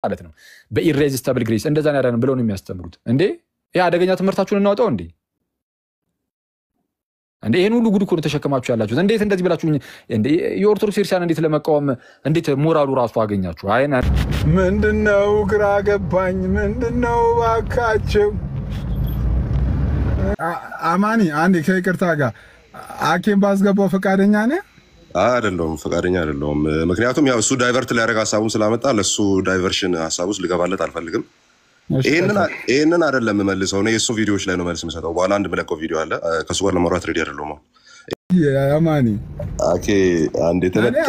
ማለት ነው በኢሬዚስታብል ግሬስ እንደዛ ያዳነን ብለው ነው የሚያስተምሩት እንዴ ያ አደገኛ ትምህርታችሁን እናውጣው እንዴ እንዴ ይሄን ሁሉ ጉድ እኮ ነው ተሸከማችሁ ያላችሁ እንዴት እንደዚህ ብላችሁ እንዴ የኦርቶዶክስ ክርስቲያን እንዴት ለመቃወም እንዴት ሞራሉ ራሱ አገኛችሁ አይና ምንድነው ግራ ገባኝ ምንድነው ባካችሁ አማኒ አንዴ ከይቅርታ ጋር አኬም ባስገባው ፈቃደኛ ነህ አይደለም ፈቃደኛ አይደለም ምክንያቱም ያው እሱ ዳይቨርት ሊያደርግ ሐሳቡን ስላመጣ ለሱ ዳይቨርሽን ሐሳቡስ ልገባለት አልፈልግም ይሄንን አይደለም መልሰው ነው የሱ ቪዲዮዎች ላይ ነው መልስ የምሰጠው በኋላ አንድ መለቀው ቪዲዮ አለ ከሱ ጋር ለማውራት ሬዲ አይደለም አማኒ አኬ አንዴ ተለቀቀ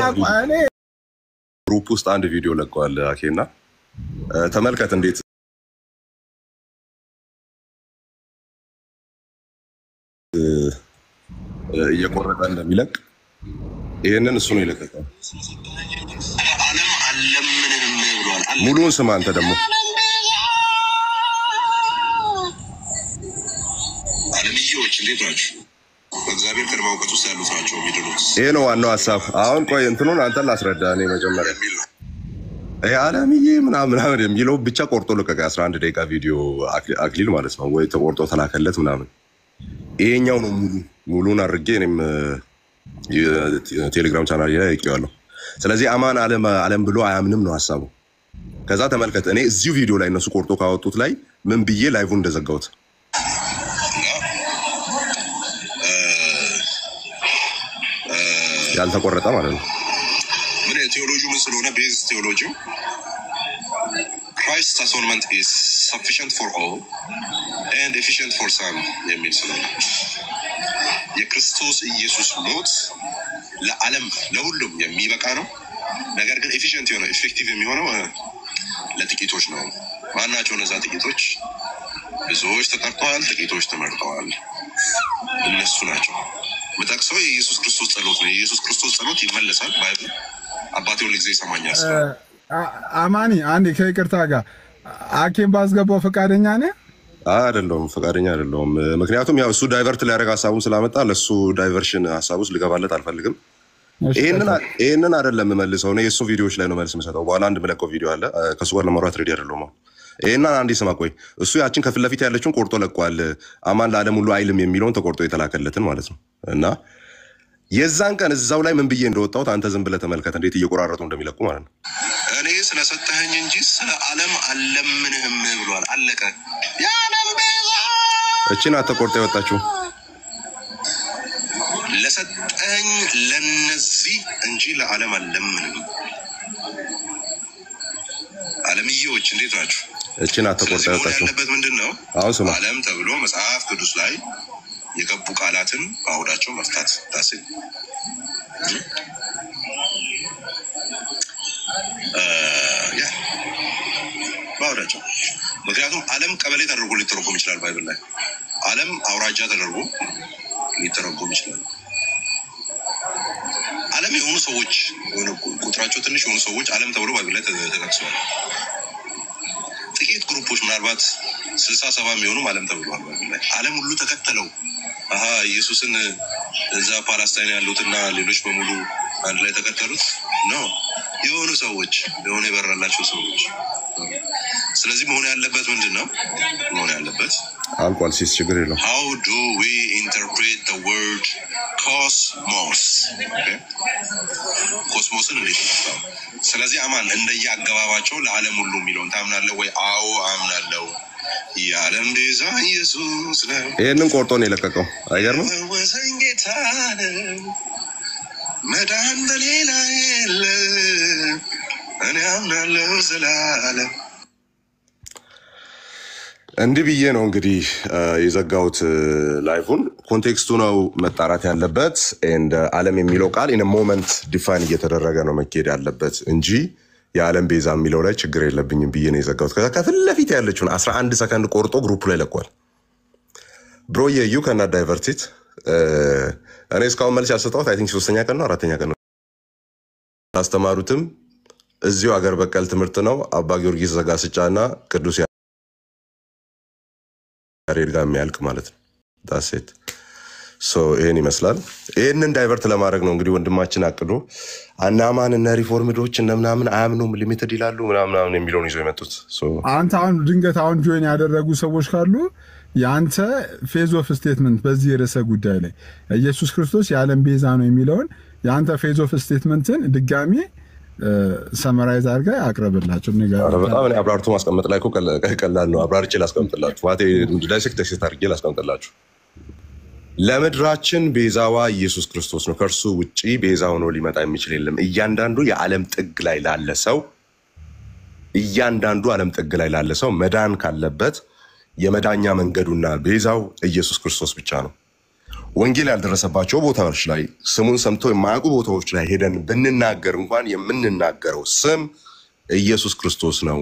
ግሩፕ ውስጥ አንድ ቪዲዮ ለቀዋል አኬና ተመልከት እንዴት እየቆረጠ እንደሚለቅ ይሄንን እሱ ነው የለቀቀው ዓለም አለምንም ብሏል ሙሉን ስማ አንተ ደግሞ ዓለምዮች እንዴት ናችሁ በእግዚአብሔር ቅድመ እውቀት ውስጥ ያሉት ናቸው የሚድኑት ይሄ ነው ዋናው ሐሳብ አሁን ቆይ እንትኑን አንተ ላስረዳ እኔ መጀመሪያ ዓለምዬ ምናምን የሚለው ብቻ ቆርጦ ለቀቀ 11 ደቂቃ ቪዲዮ አክሊል ማለት ነው ወይ ተቆርጦ ተላከለት ምናምን ይሄኛው ነው ሙሉን አድርጌ እኔም ቴሌግራም ቻናል ላይ ያቀያለሁ ስለዚህ አማን ዓለም ብሎ አያምንም ነው ሐሳቡ ከዛ ተመልከት እኔ እዚሁ ቪዲዮ ላይ እነሱ ቆርጦ ካወጡት ላይ ምን ብዬ ላይቭን እንደዘጋሁት ያልተቆረጠ ማለት ነው ምን ቴዎሎጂው ምን ስለሆነ ቤዝ ቴዎሎጂው Christ's atonement is sufficient for all and efficient for some የሚል ስለሆነ የክርስቶስ ኢየሱስ ሞት ለዓለም ለሁሉም የሚበቃ ነው ነገር ግን ኤፊሺየንት የሆነ ኢፌክቲቭ የሚሆነው ለጥቂቶች ነው ማናቸው እነዛ ጥቂቶች ብዙዎች ተቀርተዋል ጥቂቶች ተመርጠዋል እነሱ ናቸው መጣቅሰው የኢየሱስ ክርስቶስ ጸሎት ነው የኢየሱስ ክርስቶስ ጸሎት ይመለሳል ባይብል አባቴው ለጊዜ ይሰማኛል አማኒ አንዴ ከይቅርታ ጋር አኬም ባስገባው ፈቃደኛ ነህ አይደለም ፈቃደኛ አይደለም ምክንያቱም ያው እሱ ዳይቨርት ሊያደርግ ሐሳቡን ስላመጣ ለሱ ዳይቨርሽን ሐሳቡስ ልገባለት አልፈልግም ይሄንን አይደለም መልሰው ነው የሱ ቪዲዮዎች ላይ ነው መልስ የምሰጠው በኋላ አንድ መለቀው ቪዲዮ አለ ከሱ ጋር ለማውራት ሬዲ አይደለም ይሄና አንዲ ስማ ቆይ እሱ ያችን ከፊት ለፊት ያለችውን ቆርጦ ለቋል አማን ለዓለም ሁሉ አይልም የሚለውን ተቆርጦ የተላከለትን ማለት ነው እና የዛን ቀን እዛው ላይ ምን ብዬ እንደወጣው አንተ ዝም ብለህ ተመልከት እንዴት እየቆራረጡ እንደሚለቁ ማለት ነው እኔ ስለሰጠኸኝ እንጂ ስለ ዓለም አለምንህም ብሏል አለቀ ያለም ቤዛ እቺን አተቆርጦ ያወጣችሁ ለሰጠኸኝ ለነዚህ እንጂ ለዓለም አለምንህም ዓለምዮች እንዴት ናችሁ እቺን አተቆርጦ ያወጣችሁ ያለበት ምንድነው አሁን ስማ ዓለም ተብሎ መጽሐፍ ቅዱስ ላይ የገቡ ቃላትን ባውዳቸው መፍታት ታስል ያ ባውዳቸው ምክንያቱም ዓለም ቀበሌ ተደርጎ ሊተረጎም ይችላል ባይብል ላይ ዓለም አውራጃ ተደርጎ ሊተረጎም ይችላል ዓለም የሆኑ ሰዎች ቁጥራቸው ትንሽ የሆኑ ሰዎች ዓለም ተብሎ ባይብል ላይ ተጠቅሰዋል ጥቂት ግሩፖች ምናልባት 60-70 የሚሆኑ ዓለም ተብሏል ዓለም ሁሉ ተከተለው ኢየሱስን እዛ ፓለስታይን ያሉትና ሌሎች በሙሉ አንድ ላይ ተከተሉት ነው የሆኑ ሰዎች የሆነ ይበራላቸው ሰዎች ስለዚህ መሆን ያለበት ምንድነው መሆን ያለበት አልቋል ሲስ ችግር የለም how do we interpret the word cosmos okay ኮስሞስን እንዴት ነው ስለዚህ አማን እንደያገባባቸው ለዓለም ሁሉ የሚለውን ታምናለህ ወይ አዎ አምናለሁ የዓለም ቤዛ ኢየሱስ ነው ይሄንን ቆርጦ ነው የለቀቀው አይገርም ወሰን ጌታ ነው መዳን በሌላ የለም እኔ አምናለሁ ዘላለም እንዲህ ብዬ ነው እንግዲህ የዘጋውት ላይፉን ኮንቴክስቱ ነው መጣራት ያለበት and ዓለም የሚለው ቃል in a moment define እየተደረገ ነው መኬድ ያለበት እንጂ የዓለም ቤዛ የሚለው ላይ ችግር የለብኝም ብዬ ነው የዘጋውት ከፊት ለፊት ያለችውን 11 ሰከንድ ቆርጦ ግሩፕ ላይ ለቋል bro you cannot divert it እኔ እስካሁን መልስ ያልሰጠሁት I think 3ኛ ቀን ነው 4ኛ ቀን ነው አስተማሩትም እዚሁ አገር በቀል ትምህርት ነው አባ ጊዮርጊስ ዘጋስጫና ቅዱስ ያሬድ ጋር የሚያልቅ ማለት ነው that's it ይሄን ይመስላል። ይሄንን ዳይቨርት ለማድረግ ነው እንግዲህ ወንድማችን አቅዶ አናማን እና ሪፎርምዶች እና ምናምን አያምኑም ሊሚትድ ይላሉ ምናምን የሚለውን ይዘው የመጡት። አንተ አሁን ድንገት አሁን ጆይን ያደረጉ ሰዎች ካሉ ያንተ ፌዝ ኦፍ ስቴትመንት በዚህ ርዕሰ ጉዳይ ላይ ኢየሱስ ክርስቶስ የዓለም ቤዛ ነው የሚለውን ያንተ ፌዝ ኦፍ ስቴትመንትን ድጋሚ ሰመራይዝ አድርገህ አቅርብላችሁ። በጣም እኔ አብራርቶ ማስቀመጥ ላይ ቀላል ነው። አብራርቼ ላስቀምጥላችሁ ማቴ ዳይሴክት ቴክስት አድርጌ ላስቀምጥላችሁ። ለምድራችን ቤዛዋ ኢየሱስ ክርስቶስ ነው። ከእርሱ ውጪ ቤዛ ሆኖ ሊመጣ የሚችል የለም። እያንዳንዱ የዓለም ጥግ ላይ ላለ ሰው መዳን ካለበት የመዳኛ መንገዱና ቤዛው ኢየሱስ ክርስቶስ ብቻ ነው። ወንጌል ያልደረሰባቸው ቦታዎች ላይ ስሙን ሰምተው የማያውቁ ቦታዎች ላይ ሄደን ብንናገር እንኳን የምንናገረው ስም ኢየሱስ ክርስቶስ ነው።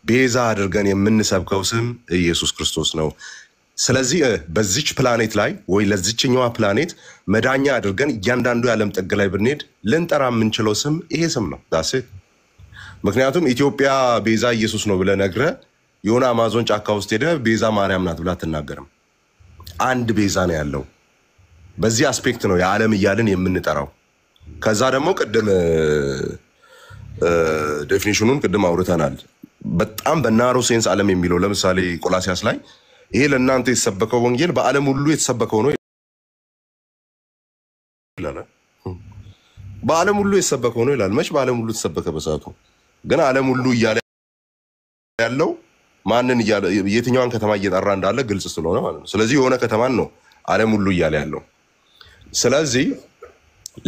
ቤዛ አድርገን የምንሰብከው ስም ኢየሱስ ክርስቶስ ነው። ስለዚህ በዚች ፕላኔት ላይ ወይ ለዚችኛዋ ፕላኔት መዳኛ አድርገን እያንዳንዱ የዓለም ጥግ ላይ ብንሄድ ልንጠራ የምንችለው ስም ይሄ ስም ነው። ዳሴ ምክንያቱም ኢትዮጵያ ቤዛ ኢየሱስ ነው ብለህ ነግረህ የሆነ አማዞን ጫካ ውስጥ ሄደህ ቤዛ ማርያም ናት ብለህ አትናገርም። አንድ ቤዛ ነው ያለው። በዚህ አስፔክት ነው የዓለም እያልን የምንጠራው። ከዛ ደግሞ ቅድም ዴፊኒሽኑን ቅድም አውርተናል። በጣም በናሮ ሴንስ ዓለም የሚለው ለምሳሌ ቆላሲያስ ላይ ይሄ ለእናንተ የተሰበከው ወንጌል በዓለም ሁሉ የተሰበከው ነው ይላል። በዓለም ሁሉ የተሰበከው ነው ይላል። መች በዓለም ሁሉ ተሰበከ? በሰዓቱ ግን ዓለም ሁሉ እያለ ያለው ማንን እያለ የትኛዋን ከተማ እየጠራ እንዳለ ግልጽ ስለሆነ ማለት ነው። ስለዚህ የሆነ ከተማን ነው ዓለም ሁሉ እያለ ያለው። ስለዚህ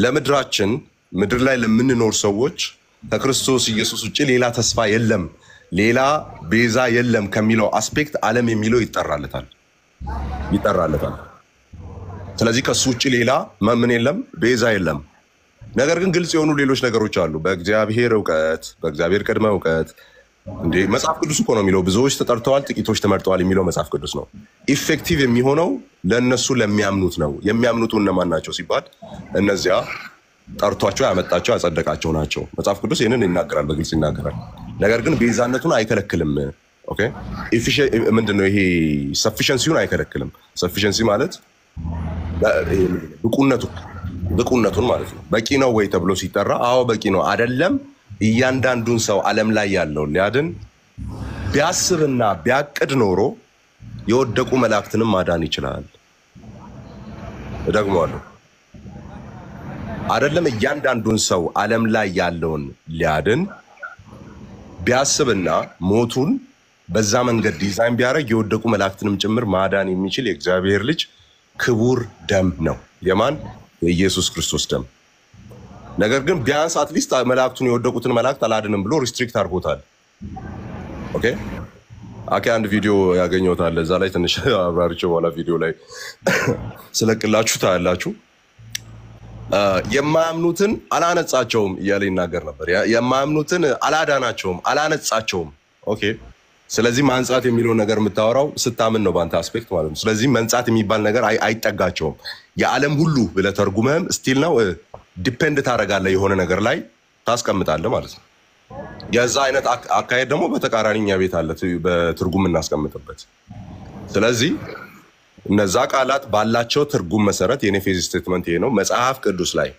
ለምድራችን ምድር ላይ ለምንኖር ሰዎች ከክርስቶስ ኢየሱስ ውጪ ሌላ ተስፋ የለም፣ ሌላ ቤዛ የለም ከሚለው አስፔክት ዓለም የሚለው ይጠራለታል። ስለዚህ ከሱ ውጪ ሌላ ምን የለም? ቤዛ የለም። ነገር ግን ግልጽ የሆኑ ሌሎች ነገሮች አሉ። በእግዚአብሔር ዕውቀት፣ በእግዚአብሔር ቅድመ ዕውቀት እንዴ መጽሐፍ ቅዱስ እኮ ነው የሚለው ብዙዎች ተጠርተዋል ጥቂቶች ተመርጠዋል የሚለው መጽሐፍ ቅዱስ ነው። ኢፌክቲቭ የሚሆነው ለነሱ ለሚያምኑት ነው። የሚያምኑት እነማን ናቸው ሲባል እነዚያ ጠርቷቸው ያመጣቸው ያጸደቃቸው ናቸው። መጽሐፍ ቅዱስ ይሄንን ይናገራል፣ በግልጽ ይናገራል። ነገር ግን ቤዛነቱን አይከለክልም። ኦኬ ምንድነው ይሄ? ሰፊሸንሲውን አይከለክልም። ሰፊሸንሲ ማለት ብቁነቱን ማለት ነው። በቂ ነው ወይ ተብሎ ሲጠራ አዎ በቂ ነው አይደለም። እያንዳንዱን ሰው ዓለም ላይ ያለው ሊያድን ቢያስብና ቢያቅድ ኖሮ የወደቁ መላእክትንም ማዳን ይችላል። እደግመዋለሁ። አይደለም እያንዳንዱን ሰው ዓለም ላይ ያለውን ሊያድን ቢያስብና ሞቱን በዛ መንገድ ዲዛይን ቢያደርግ የወደቁ መላእክትንም ጭምር ማዳን የሚችል የእግዚአብሔር ልጅ ክቡር ደም ነው። የማን? የኢየሱስ ክርስቶስ ደም። ነገር ግን ቢያንስ አትሊስት መላእክቱን የወደቁትን መላእክት አላድንም ብሎ ሪስትሪክት አድርጎታል። ኦኬ አንድ ቪዲዮ ያገኘውታል እዛ ላይ ትንሽ አብራርቼ በኋላ ቪዲዮ ላይ ስለቅላችሁ ታያላችሁ። የማያምኑትን አላነጻቸውም እያለ ይናገር ነበር። የማያምኑትን አላዳናቸውም፣ አላነጻቸውም። ኦኬ ስለዚህ ማንጻት የሚለው ነገር የምታወራው ስታምን ነው በአንተ አስፔክት ማለት ነው። ስለዚህ መንጻት የሚባል ነገር አይጠጋቸውም። የዓለም ሁሉ ብለህ ተርጉመህም ስቲል ነው ዲፔንድ ታደርጋለህ፣ የሆነ ነገር ላይ ታስቀምጣለህ ማለት ነው። የዛ አይነት አካሄድ ደግሞ በተቃራኒኛ ቤት አለ በትርጉም እናስቀምጥበት። ስለዚህ እነዛ ቃላት ባላቸው ትርጉም መሰረት የኔ ፌዝ ስቴትመንት ይሄ ነው። መጽሐፍ ቅዱስ ላይ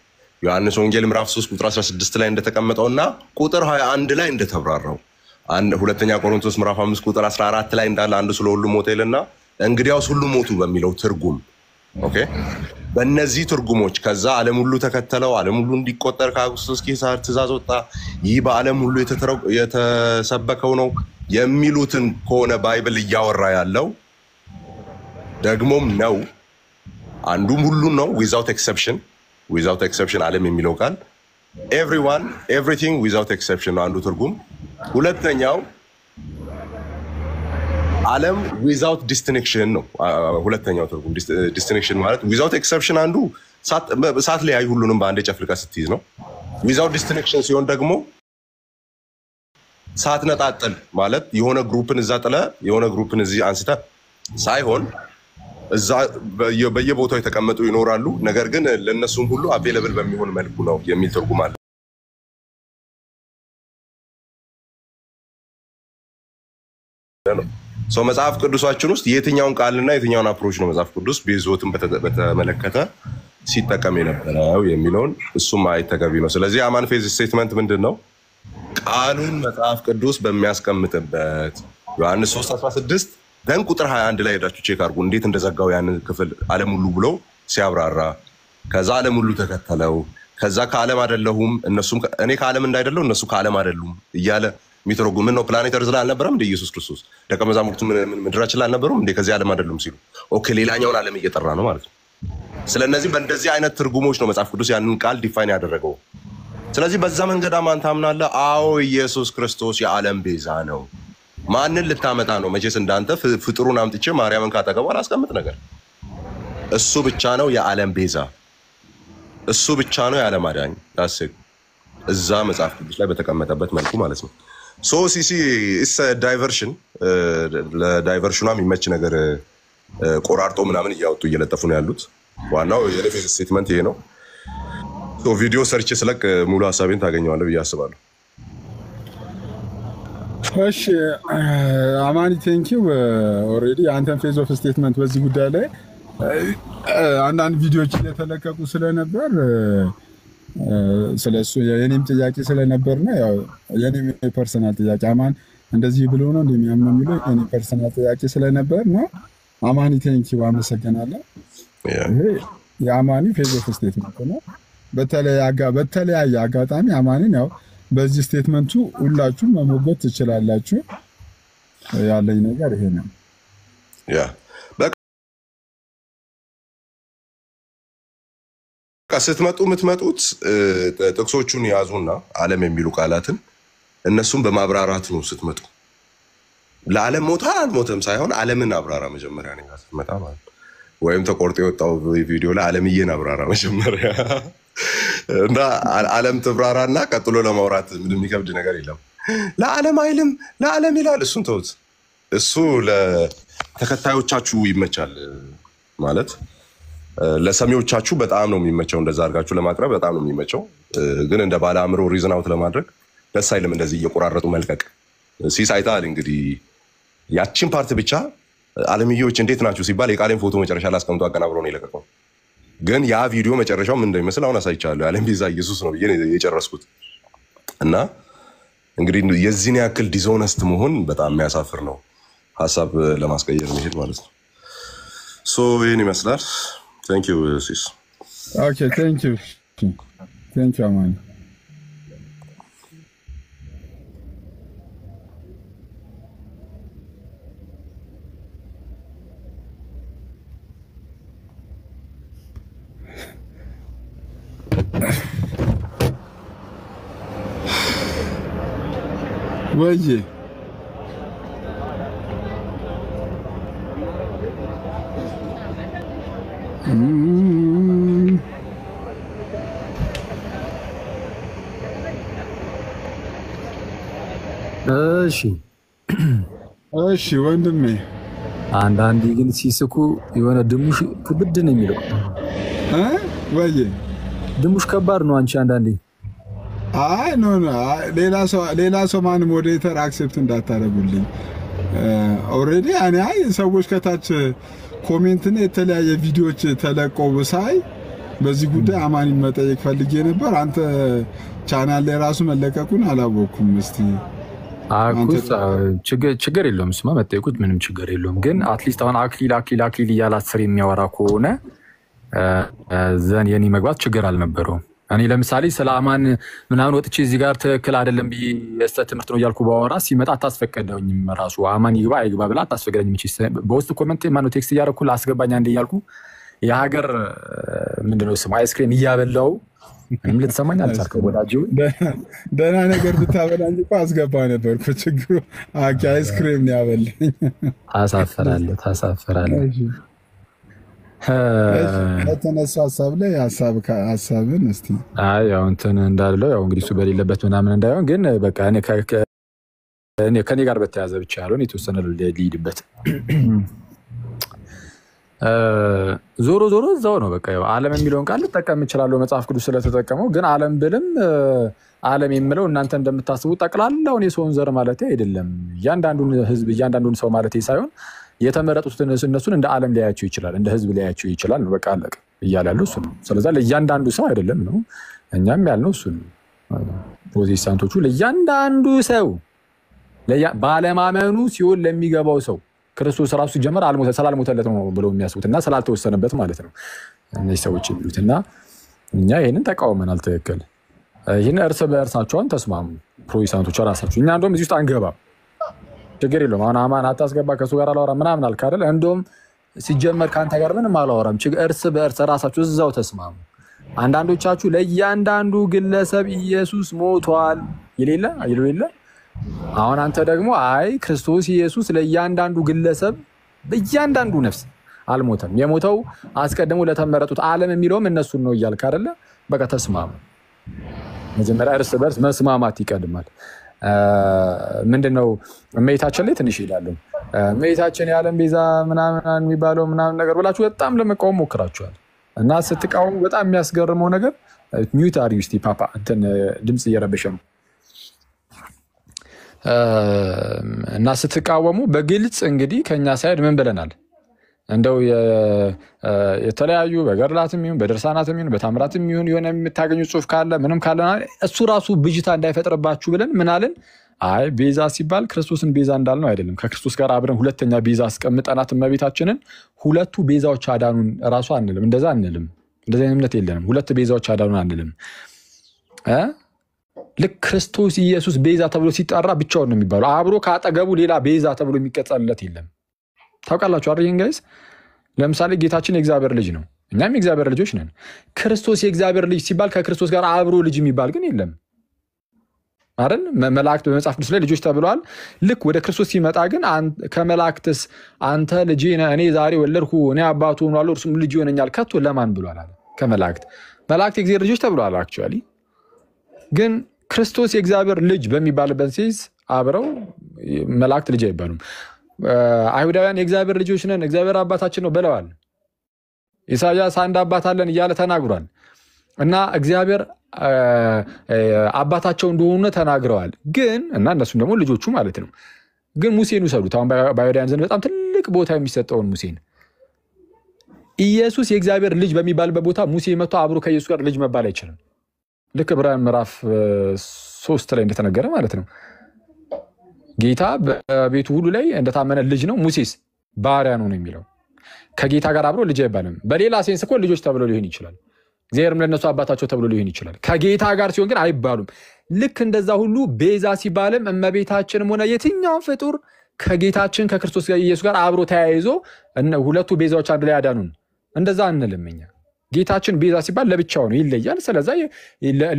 ዮሐንስ ወንጌል ምዕራፍ 3 ቁጥር 16 ላይ እንደተቀመጠውና ቁጥር 21 ላይ እንደተብራራው ሁለተኛ ቆሮንቶስ ምዕራፍ 5 ቁጥር 14 ላይ እንዳለ አንድ ስለ ሁሉ ሞተ ይልና እንግዲያውስ ሁሉ ሞቱ በሚለው ትርጉም ኦኬ በእነዚህ ትርጉሞች ከዛ ዓለም ሁሉ ተከተለው ዓለም ሁሉ እንዲቆጠር ከአውግስጦስ ቄሳር ትእዛዝ ወጣ፣ ይህ በዓለም ሁሉ የተሰበከው ነው የሚሉትን ከሆነ ባይብል እያወራ ያለው ደግሞም ነው አንዱም ሁሉ ነው without exception ዓለም የሚለው ቃል everyone everything without exception አንዱ ትርጉም። ሁለተኛው ዓለም without distinction ነው ሁለተኛው ትርጉም። distinction ማለት without exception አንዱ ሳት ላይ ሁሉንም በአንድ ጨፍልቃ ስትይዝ ነው። without distinction ሲሆን ደግሞ ሳት ነጣጥል ማለት የሆነ ግሩፕን እዛ ጥለ የሆነ ግሩፕን እዚህ አንስተ ሳይሆን እዛ በየቦታው የተቀመጡ ይኖራሉ፣ ነገር ግን ለነሱም ሁሉ አቬሌብል በሚሆን መልኩ ነው የሚል ትርጉም አለ። ሰው መጽሐፍ ቅዱሳችን ውስጥ የትኛውን ቃልና የትኛውን አፕሮች ነው መጽሐፍ ቅዱስ ቤዞትን በተመለከተ ሲጠቀም የነበረው የሚለውን እሱም አይተገቢ ነው። ስለዚህ አማን ፌዝ ስቴትመንት ምንድነው? ቃሉን መጽሐፍ ቅዱስ በሚያስቀምጥበት ዮሐንስ 3:16 ደን ቁጥር 21 ላይ ሄዳችሁ ቼክ አድርጉ እንዴት እንደዘጋው ያን ክፍል ዓለም ሁሉ ብሎ ሲያብራራ ከዛ ዓለም ሁሉ ተከተለው ከዛ ከዓለም አይደለሁም እነሱም እኔ ከዓለም እንዳይደለው እነሱ ከዓለም አይደሉም እያለ ሚተረጉም ነው። ፕላኔት እርዝ ላይ አልነበረም እንደ ኢየሱስ ክርስቶስ ደቀ መዛሙርቱ ምድራችን ላይ አልነበሩም እንደ ከዚህ ዓለም አይደሉም ሲሉ ኦኬ ሌላኛውን ዓለም እየጠራ ነው ማለት ነው። ስለዚህ በእንደዚህ አይነት ትርጉሞች ነው መጽሐፍ ቅዱስ ያንን ቃል ዲፋይን ያደረገው። ስለዚህ በዛ መንገድ አማን ታምናለህ? አዎ ኢየሱስ ክርስቶስ የዓለም ቤዛ ነው። ማንን ልታመጣ ነው? መቼስ እንዳንተ ፍጥሩን አምጥቼ ማርያምን ካጠገቧ አላስቀምጥ ነገር። እሱ ብቻ ነው የዓለም ቤዛ፣ እሱ ብቻ ነው የዓለም አዳኝ። ታስብ እዛ መጽሐፍ ቅዱስ ላይ በተቀመጠበት መልኩ ማለት ነው። ሶ ሲሲ ኢስ ዳይቨርሽን ለዳይቨርሽኗ የሚመች ነገር ቆራርጦ ምናምን እያወጡ እየለጠፉ ነው ያሉት። ዋናው የፌዝ ስቴትመንት ይሄ ነው። ሶ ቪዲዮ ሰርች ስለቅ ሙሉ ሐሳቤን ታገኘዋለህ ብዬ አስባለሁ። እሺ አማኒ ቴንኪው። ኦሬዲ አንተን ፌዝ ኦፍ ስቴትመንት በዚህ ጉዳይ ላይ አንዳንድ ቪዲዮዎች እየተለቀቁ ስለነበር ስለሱ የኔም ጥያቄ ስለነበርና ያው የኔም ፐርሰናል ጥያቄ አማን እንደዚህ ብሎ ነው እንደሚያምነው የሚለው የኔ ፐርሰናል ጥያቄ ስለነበር ነው። አማኒ ቴንኪው አመሰግናለሁ። ይሄ የአማኒ ፌዝ ኦፍ ስቴትመንት ነው። በተለያየ አጋጣሚ አማኒን ያው በዚህ ስቴትመንቱ ሁላችሁም መሞገት ትችላላችሁ። ያለኝ ነገር ይሄ ነው። ያ በቃ ስትመጡ የምትመጡት ጥቅሶቹን ያዙና ዓለም የሚሉ ቃላትን እነሱም በማብራራት ነው ስትመጡ። ለዓለም ሞታ አልሞተም ሳይሆን ዓለምን አብራራ መጀመሪያ ነው ስትመጣ ማለት ወይም ተቆርጦ የወጣው ቪዲዮ ላይ ዓለምዬን አብራራ መጀመሪያ እና ዓለም ተብራራና ቀጥሎ ለማውራት ምንም የሚከብድ ነገር የለም። ለዓለም አይልም ለዓለም ይላል። እሱን ተውት። እሱ ለተከታዮቻችሁ ይመቻል ማለት ለሰሚዎቻችሁ በጣም ነው የሚመቸው። እንደዛ አድርጋችሁ ለማቅረብ በጣም ነው የሚመቸው። ግን እንደ ባለ አእምሮ ሪዝን አውት ለማድረግ ደስ አይልም እንደዚህ እየቆራረጡ መልቀቅ። ሲሳይታል እንግዲህ ያቺን ፓርት ብቻ ዓለምዬዎች እንዴት ናችሁ ሲባል የቃሌን ፎቶ መጨረሻ ላይ አስቀምጦ አቀናብሮ ነው የለቀቀው። ግን ያ ቪዲዮ መጨረሻው ምን እንደሚመስል አሁን አሳይቻለሁ። የዓለም ቤዛ ኢየሱስ ነው ብዬ የጨረስኩት። እና እንግዲህ የዚህን ያክል ዲስሆነስት መሆን በጣም የሚያሳፍር ነው። ሐሳብ ለማስቀየር መሄድ ማለት ነው። ሶ ይሄን ይመስላል። Thank you, sis. Okay, thank you. Thank you, man. Oye. እሺ ወንድሜ አንዳንዴ ግን ሲስኩ የሆነ ድሙሽ ክብድ ነው የሚለው ወይ ድሙሽ ከባድ ነው። አንቺ አንዳንዴ አይ ኖ ሌላ ሰው ማን ሞዴሬተር አክሴፕት እንዳታረጉልኝ። ኦሬዲ አይ ሰዎች ከታች ኮሜንትን የተለያየ ቪዲዮዎች ተለቀው ሳይ በዚህ ጉዳይ አማኒን መጠየቅ ፈልጌ ነበር። አንተ ቻናል ላይ ራሱ መለቀቁን አላወኩም። እስቲ አኩስ ችግር የለውም። ስማ መጠየቁት ምንም ችግር የለውም። ግን አትሊስት አሁን አክሊል እያላት ስር የሚያወራ ከሆነ ዘን የኔ መግባት ችግር አልነበረውም። እኔ ለምሳሌ ስለ አማን ምናምን ወጥቼ እዚህ ጋር ትክክል አይደለም ብዬ የስተት ትምህርት ነው እያልኩ ባወራ ሲመጣ አታስፈቀደኝም። ራሱ አማን ይግባ አይግባ ብላ አታስፈቀደኝም። እቺ በውስጥ ኮሜንት ማነው ቴክስት እያደረኩ ላስገባኝ አንዴ እያልኩ የሀገር ምንድነው ስሙ አይስክሬም እያበላው ምንም ልትሰማኝ አልቻልኩም። ወዳጅው ደህና ነገር ብታበላኝ እኮ አስገባ ነበር እኮ ችግሩ አይስክሬም ነው ያበላኝ። ታሳፈራለህ። የተነሳ ሀሳብ ላይ ሀሳብን እስቲ ያው እንትን እንዳለው ያው እንግዲህ እሱ በሌለበት ምናምን እንዳይሆን ግን በቃ እኔ ከኔ ጋር በተያዘ ብቻ ያለውን የተወሰነ ልሂድበት። ዞሮ ዞሮ እዛው ነው በቃ ዓለም የሚለውን ቃል ልጠቀም እችላለሁ መጽሐፍ ቅዱስ ስለተጠቀመው ግን ዓለም ብልም ዓለም የሚለው እናንተ እንደምታስቡት ጠቅላላው የሰውን ዘር ማለት አይደለም እያንዳንዱን ህዝብ እያንዳንዱን ሰው ማለት ሳይሆን የተመረጡት እነሱን እንደ ዓለም ሊያያቸው ይችላል እንደ ህዝብ ሊያያቸው ይችላል ነው በቃ አለቀ እያላሉ እሱ ነው ስለዚህ ለእያንዳንዱ ሰው አይደለም ነው እኛም ያልነው እሱ ነው ፕሮቴስታንቶቹ ለእያንዳንዱ ሰው ባለማመኑ ሲሆን ለሚገባው ሰው ክርስቶስ ራሱ ጀመር ስላልሞተለት ነው ብለው የሚያስቡትና ስላልተወሰነበት ማለት ነው እነዚህ ሰዎች የሚሉትና እኛ ይሄንን ተቃውመናል ትክክል ይሄን እርስ በእርሳቸውን ተስማሙ ፕሮቴስታንቶች ራሳቸው እኛ እንደውም እዚህ ውስጥ አንገባም ችግር የለውም አሁን አማን አታስገባ ከሱ ጋር አላወራም ምናምን አልክ አይደል እንደውም ሲጀመር ካንተ ጋር ምንም አላወራም እርስ በእርስ ራሳቸው እዛው ተስማሙ አንዳንዶቻችሁ ለእያንዳንዱ ግለሰብ ኢየሱስ ሞቷል ይሌለ አሁን አንተ ደግሞ አይ ክርስቶስ ኢየሱስ ለእያንዳንዱ ግለሰብ በእያንዳንዱ ነፍስ አልሞተም የሞተው አስቀድሞ ለተመረጡት ዓለም የሚለውም እነሱን ነው እያልክ አይደለ በቃ ተስማሙ መጀመሪያ እርስ በርስ መስማማት ይቀድማል ምንድነው እመይታችን ላይ ትንሽ ይላሉ እመይታችን የዓለም ቤዛ ምናምን የሚባለው ምናምን ነገር ብላችሁ በጣም ለመቃወም ሞክራችኋል እና ስትቃወሙ በጣም የሚያስገርመው ነገር ሚዩት አር ዩስቲ ፓፓ እንትን ድምጽ እየረበሸ ነው እና ስትቃወሙ በግልጽ እንግዲህ ከኛ ሳይድ ምን ብለናል እንደው የተለያዩ በገድላትም ይሁን በድርሳናትም ይሁን በታምራትም ይሁን የሆነ የምታገኙ ጽሑፍ ካለ ምንም ካለ እሱ ራሱ ብጅታ እንዳይፈጥርባችሁ ብለን ምን አለን አይ ቤዛ ሲባል ክርስቶስን ቤዛ እንዳልነው አይደለም ከክርስቶስ ጋር አብረን ሁለተኛ ቤዛ አስቀምጠናት እመቤታችንን ሁለቱ ቤዛዎች አዳኑን ራሱ አንልም እንደዛ አንልም እንደዛ እምነት የለንም ሁለት ቤዛዎች አዳኑን አንልም ልክ ክርስቶስ ኢየሱስ ቤዛ ተብሎ ሲጠራ ብቻውን ነው የሚባለው አብሮ ካጠገቡ ሌላ ቤዛ ተብሎ የሚቀጸልለት የለም ታውቃላችሁ አይደል ጋይስ ለምሳሌ ጌታችን የእግዚአብሔር ልጅ ነው እኛም የእግዚአብሔር ልጆች ነን ክርስቶስ የእግዚአብሔር ልጅ ሲባል ከክርስቶስ ጋር አብሮ ልጅ የሚባል ግን የለም አይደል መላእክት በመጽሐፍ ቅዱስ ላይ ልጆች ተብለዋል ልክ ወደ ክርስቶስ ሲመጣ ግን ከመላእክትስ አንተ ልጅ እኔ ዛሬ ወለድኩ እኔ አባቱ ሆኗለሁ እርሱም ልጅ ይሆነኛል ከቶ ለማን ብሏል አለ ከመላእክት መላእክት የእግዚአብሔር ልጆች ተብለዋል አክቹአሊ ግን ክርስቶስ የእግዚአብሔር ልጅ በሚባልበት ሲዝ አብረው መላእክት ልጅ አይባሉም አይሁዳውያን የእግዚአብሔር ልጆች ነን እግዚአብሔር አባታችን ነው ብለዋል ኢሳይያስ አንድ አባት አለን እያለ ተናግሯል እና እግዚአብሔር አባታቸው እንደሆነ ተናግረዋል ግን እና እነሱም ደግሞ ልጆቹ ማለት ነው ግን ሙሴን ውሰዱት አሁን በአይሁዳውያን ዘንድ በጣም ትልቅ ቦታ የሚሰጠውን ሙሴን ኢየሱስ የእግዚአብሔር ልጅ በሚባልበት ቦታ ሙሴ መጥቶ አብሮ ከኢየሱስ ጋር ልጅ መባል አይችልም ልክ ዕብራውያን ምዕራፍ 3 ላይ እንደተነገረ ማለት ነው ጌታ በቤቱ ሁሉ ላይ እንደታመነ ልጅ ነው ሙሴስ ባሪያ ነው የሚለው ከጌታ ጋር አብሮ ልጅ አይባልም በሌላ ሴንስ እኮ ልጆች ተብሎ ሊሆን ይችላል እግዚአብሔርም ለነሱ አባታቸው ተብሎ ሊሆን ይችላል ከጌታ ጋር ሲሆን ግን አይባሉም ልክ እንደዛ ሁሉ ቤዛ ሲባልም እመቤታችንም ሆነ የትኛው ፍጡር ከጌታችን ከክርስቶስ ኢየሱስ ጋር አብሮ ተያይዞ ሁለቱ ቤዛዎች አንድ ላይ ያዳኑን እንደዛ አንልም እኛ ጌታችን ቤዛ ሲባል ለብቻው ነው ይለያል ስለዚህ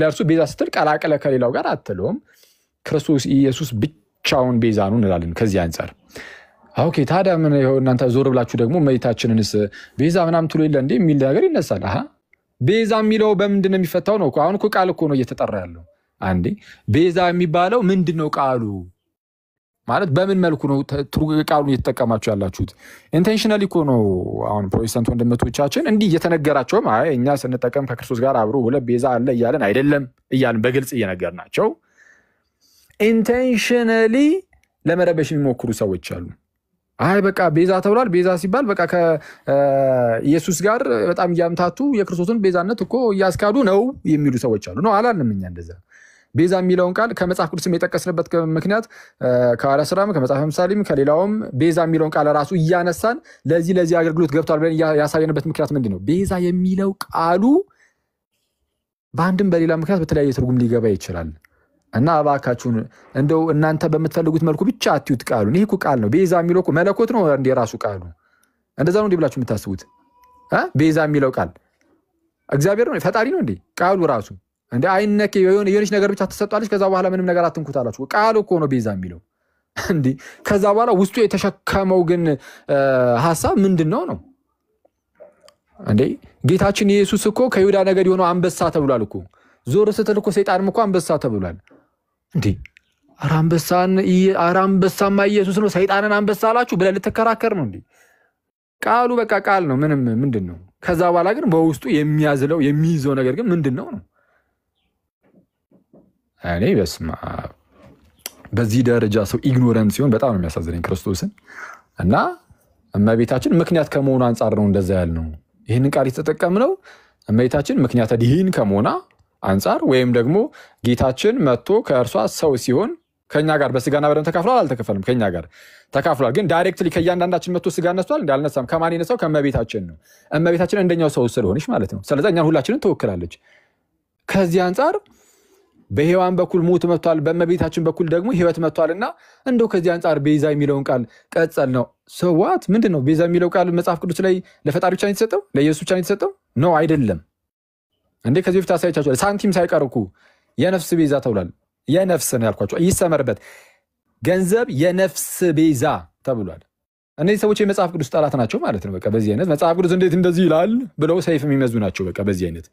ለእርሱ ቤዛ ስትል ቀላቀለ ከሌላው ጋር አትለውም ክርስቶስ ኢየሱስ ብቻውን ቤዛ ነው እንላለን ከዚህ አንፃር ኦኬ ታዲያ ምን ይሆን እናንተ ዞር ብላችሁ ደግሞ እመቤታችንንስ ቤዛ ምናምን ትሉ የለ እንዴ የሚል ነገር ይነሳል ቤዛ የሚለው በምንድነው የሚፈታው ነው አሁን እኮ ቃል እኮ ነው እየተጠራ ያለው አንዴ ቤዛ የሚባለው ምንድነው ቃሉ ማለት በምን መልኩ ነው ቃሉን እየተጠቀማችሁ ያላችሁት ኢንቴንሽናሊ እኮ ነው አሁን ፕሮቴስታንት ወንድሞቻችን እንዲህ እየተነገራቸውም አይ እኛ ስንጠቀም ከክርስቶስ ጋር አብሮ ሁለት ቤዛ አለ እያለን አይደለም እያልን በግልጽ እየነገርናቸው ኢንቴንሽናሊ ለመረበሽ የሚሞክሩ ሰዎች አሉ አይ በቃ ቤዛ ተብሏል ቤዛ ሲባል በቃ ከኢየሱስ ጋር በጣም እያምታቱ የክርስቶስን ቤዛነት እኮ እያስካዱ ነው የሚሉ ሰዎች አሉ ነው አላልንም እኛ እንደዛ ቤዛ የሚለውን ቃል ከመጽሐፍ ቅዱስም የጠቀስንበት ምክንያት ከሐዋርያት ሥራም ከመጽሐፈ ምሳሌም ከሌላውም ቤዛ የሚለውን ቃል ራሱ እያነሳን ለዚህ አገልግሎት ገብቷል ብለን ያሳየንበት ምክንያት ምንድነው ቤዛ የሚለው ቃሉ በአንድም በሌላ ምክንያት በተለያየ ትርጉም ሊገባ ይችላል እና አባካችሁን እንደው እናንተ በመትፈልጉት መልኩ ብቻ አትዩት ቃሉን ይሄ እኮ ቃል ነው ቤዛ የሚለው እኮ መለኮት ነው እንደ ራሱ ቃሉ እንደዛ ነው እንዲብላችሁ የምታስቡት ቤዛ የሚለው ቃል እግዚአብሔር ነው ፈጣሪ ነው እንዴ ቃሉ ራሱ እንደ አይነክ የሆነች ነገር ብቻ ተሰጣለች ከዛ በኋላ ምንም ነገር አትንኩታላችሁ ቃሉ እኮ ነው ቤዛ የሚለው እንዴ ከዛ በኋላ ውስጡ የተሸከመው ግን ሐሳብ ምንድነው ነው እንዴ ጌታችን ኢየሱስ እኮ ከይሁዳ ነገድ የሆነው አንበሳ ተብሏል እኮ ዞር ስትል እኮ ሰይጣንም እኮ አንበሳ ተብሏል እንዴ አራምበሳማ ኢየሱስ ነው ሰይጣንን አንበሳ አላችሁ ብለህ ልትከራከር ነው እንዴ ቃሉ በቃ ቃል ነው ምንም ምንድነው ከዛ በኋላ ግን በውስጡ የሚያዝለው የሚይዘው ነገር ግን ምንድነው ነው እኔ በስማ በዚህ ደረጃ ሰው ኢግኖራንት ሲሆን በጣም ነው የሚያሳዝነኝ ክርስቶስን እና እመቤታችን ምክንያት ከመሆኑ አንፃር ነው እንደዛ ያልነው ይሄን ቃል የተጠቀምነው እመቤታችን ምክንያት አዲህን ከመሆኗ አንፃር ወይም ደግሞ ጌታችን መጥቶ ከእርሷ ሰው ሲሆን ከኛ ጋር በስጋና በደም ተካፍሏል አልተካፈለም ከኛ ጋር ተካፍሏል ግን ዳይሬክትሊ ከያንዳንዳችን መጥቶ ስጋ ነስቷል እንዳልነሳም ከማን ይነሳው ከመቤታችን ነው እመቤታችን እንደኛው ሰው ስለሆነች ማለት ነው ስለዚህ እኛን ሁላችንን ተወክላለች ከዚህ አንፃር በሔዋን በኩል ሞት መጥቷል በመቤታችን በኩል ደግሞ ህይወት መጥቷልና እንደው ከዚህ አንፃር ቤዛ የሚለውን ቃል ቀጸል ነው ሰዋት ምንድነው ቤዛ የሚለው ቃል መጽሐፍ ቅዱስ ላይ ለፈጣሪ ብቻ ነው የተሰጠው ለኢየሱስ ብቻ ነው የተሰጠው ነው አይደለም እንዴ ከዚህ በፊት አሳይቻችኋለሁ ሳንቲም ሳይቀርኩ የነፍስ ቤዛ ተብሏል የነፍስ ነው ያልኳችሁ ይሰመርበት ገንዘብ የነፍስ ቤዛ ተብሏል እነዚህ ሰዎች የመጽሐፍ ቅዱስ ጠላት ናቸው ማለት ነው በቃ በዚህ አይነት መጽሐፍ ቅዱስ እንዴት እንደዚህ ይላል ብለው ሰይፍ የሚመዙ ናቸው በቃ በዚህ አይነት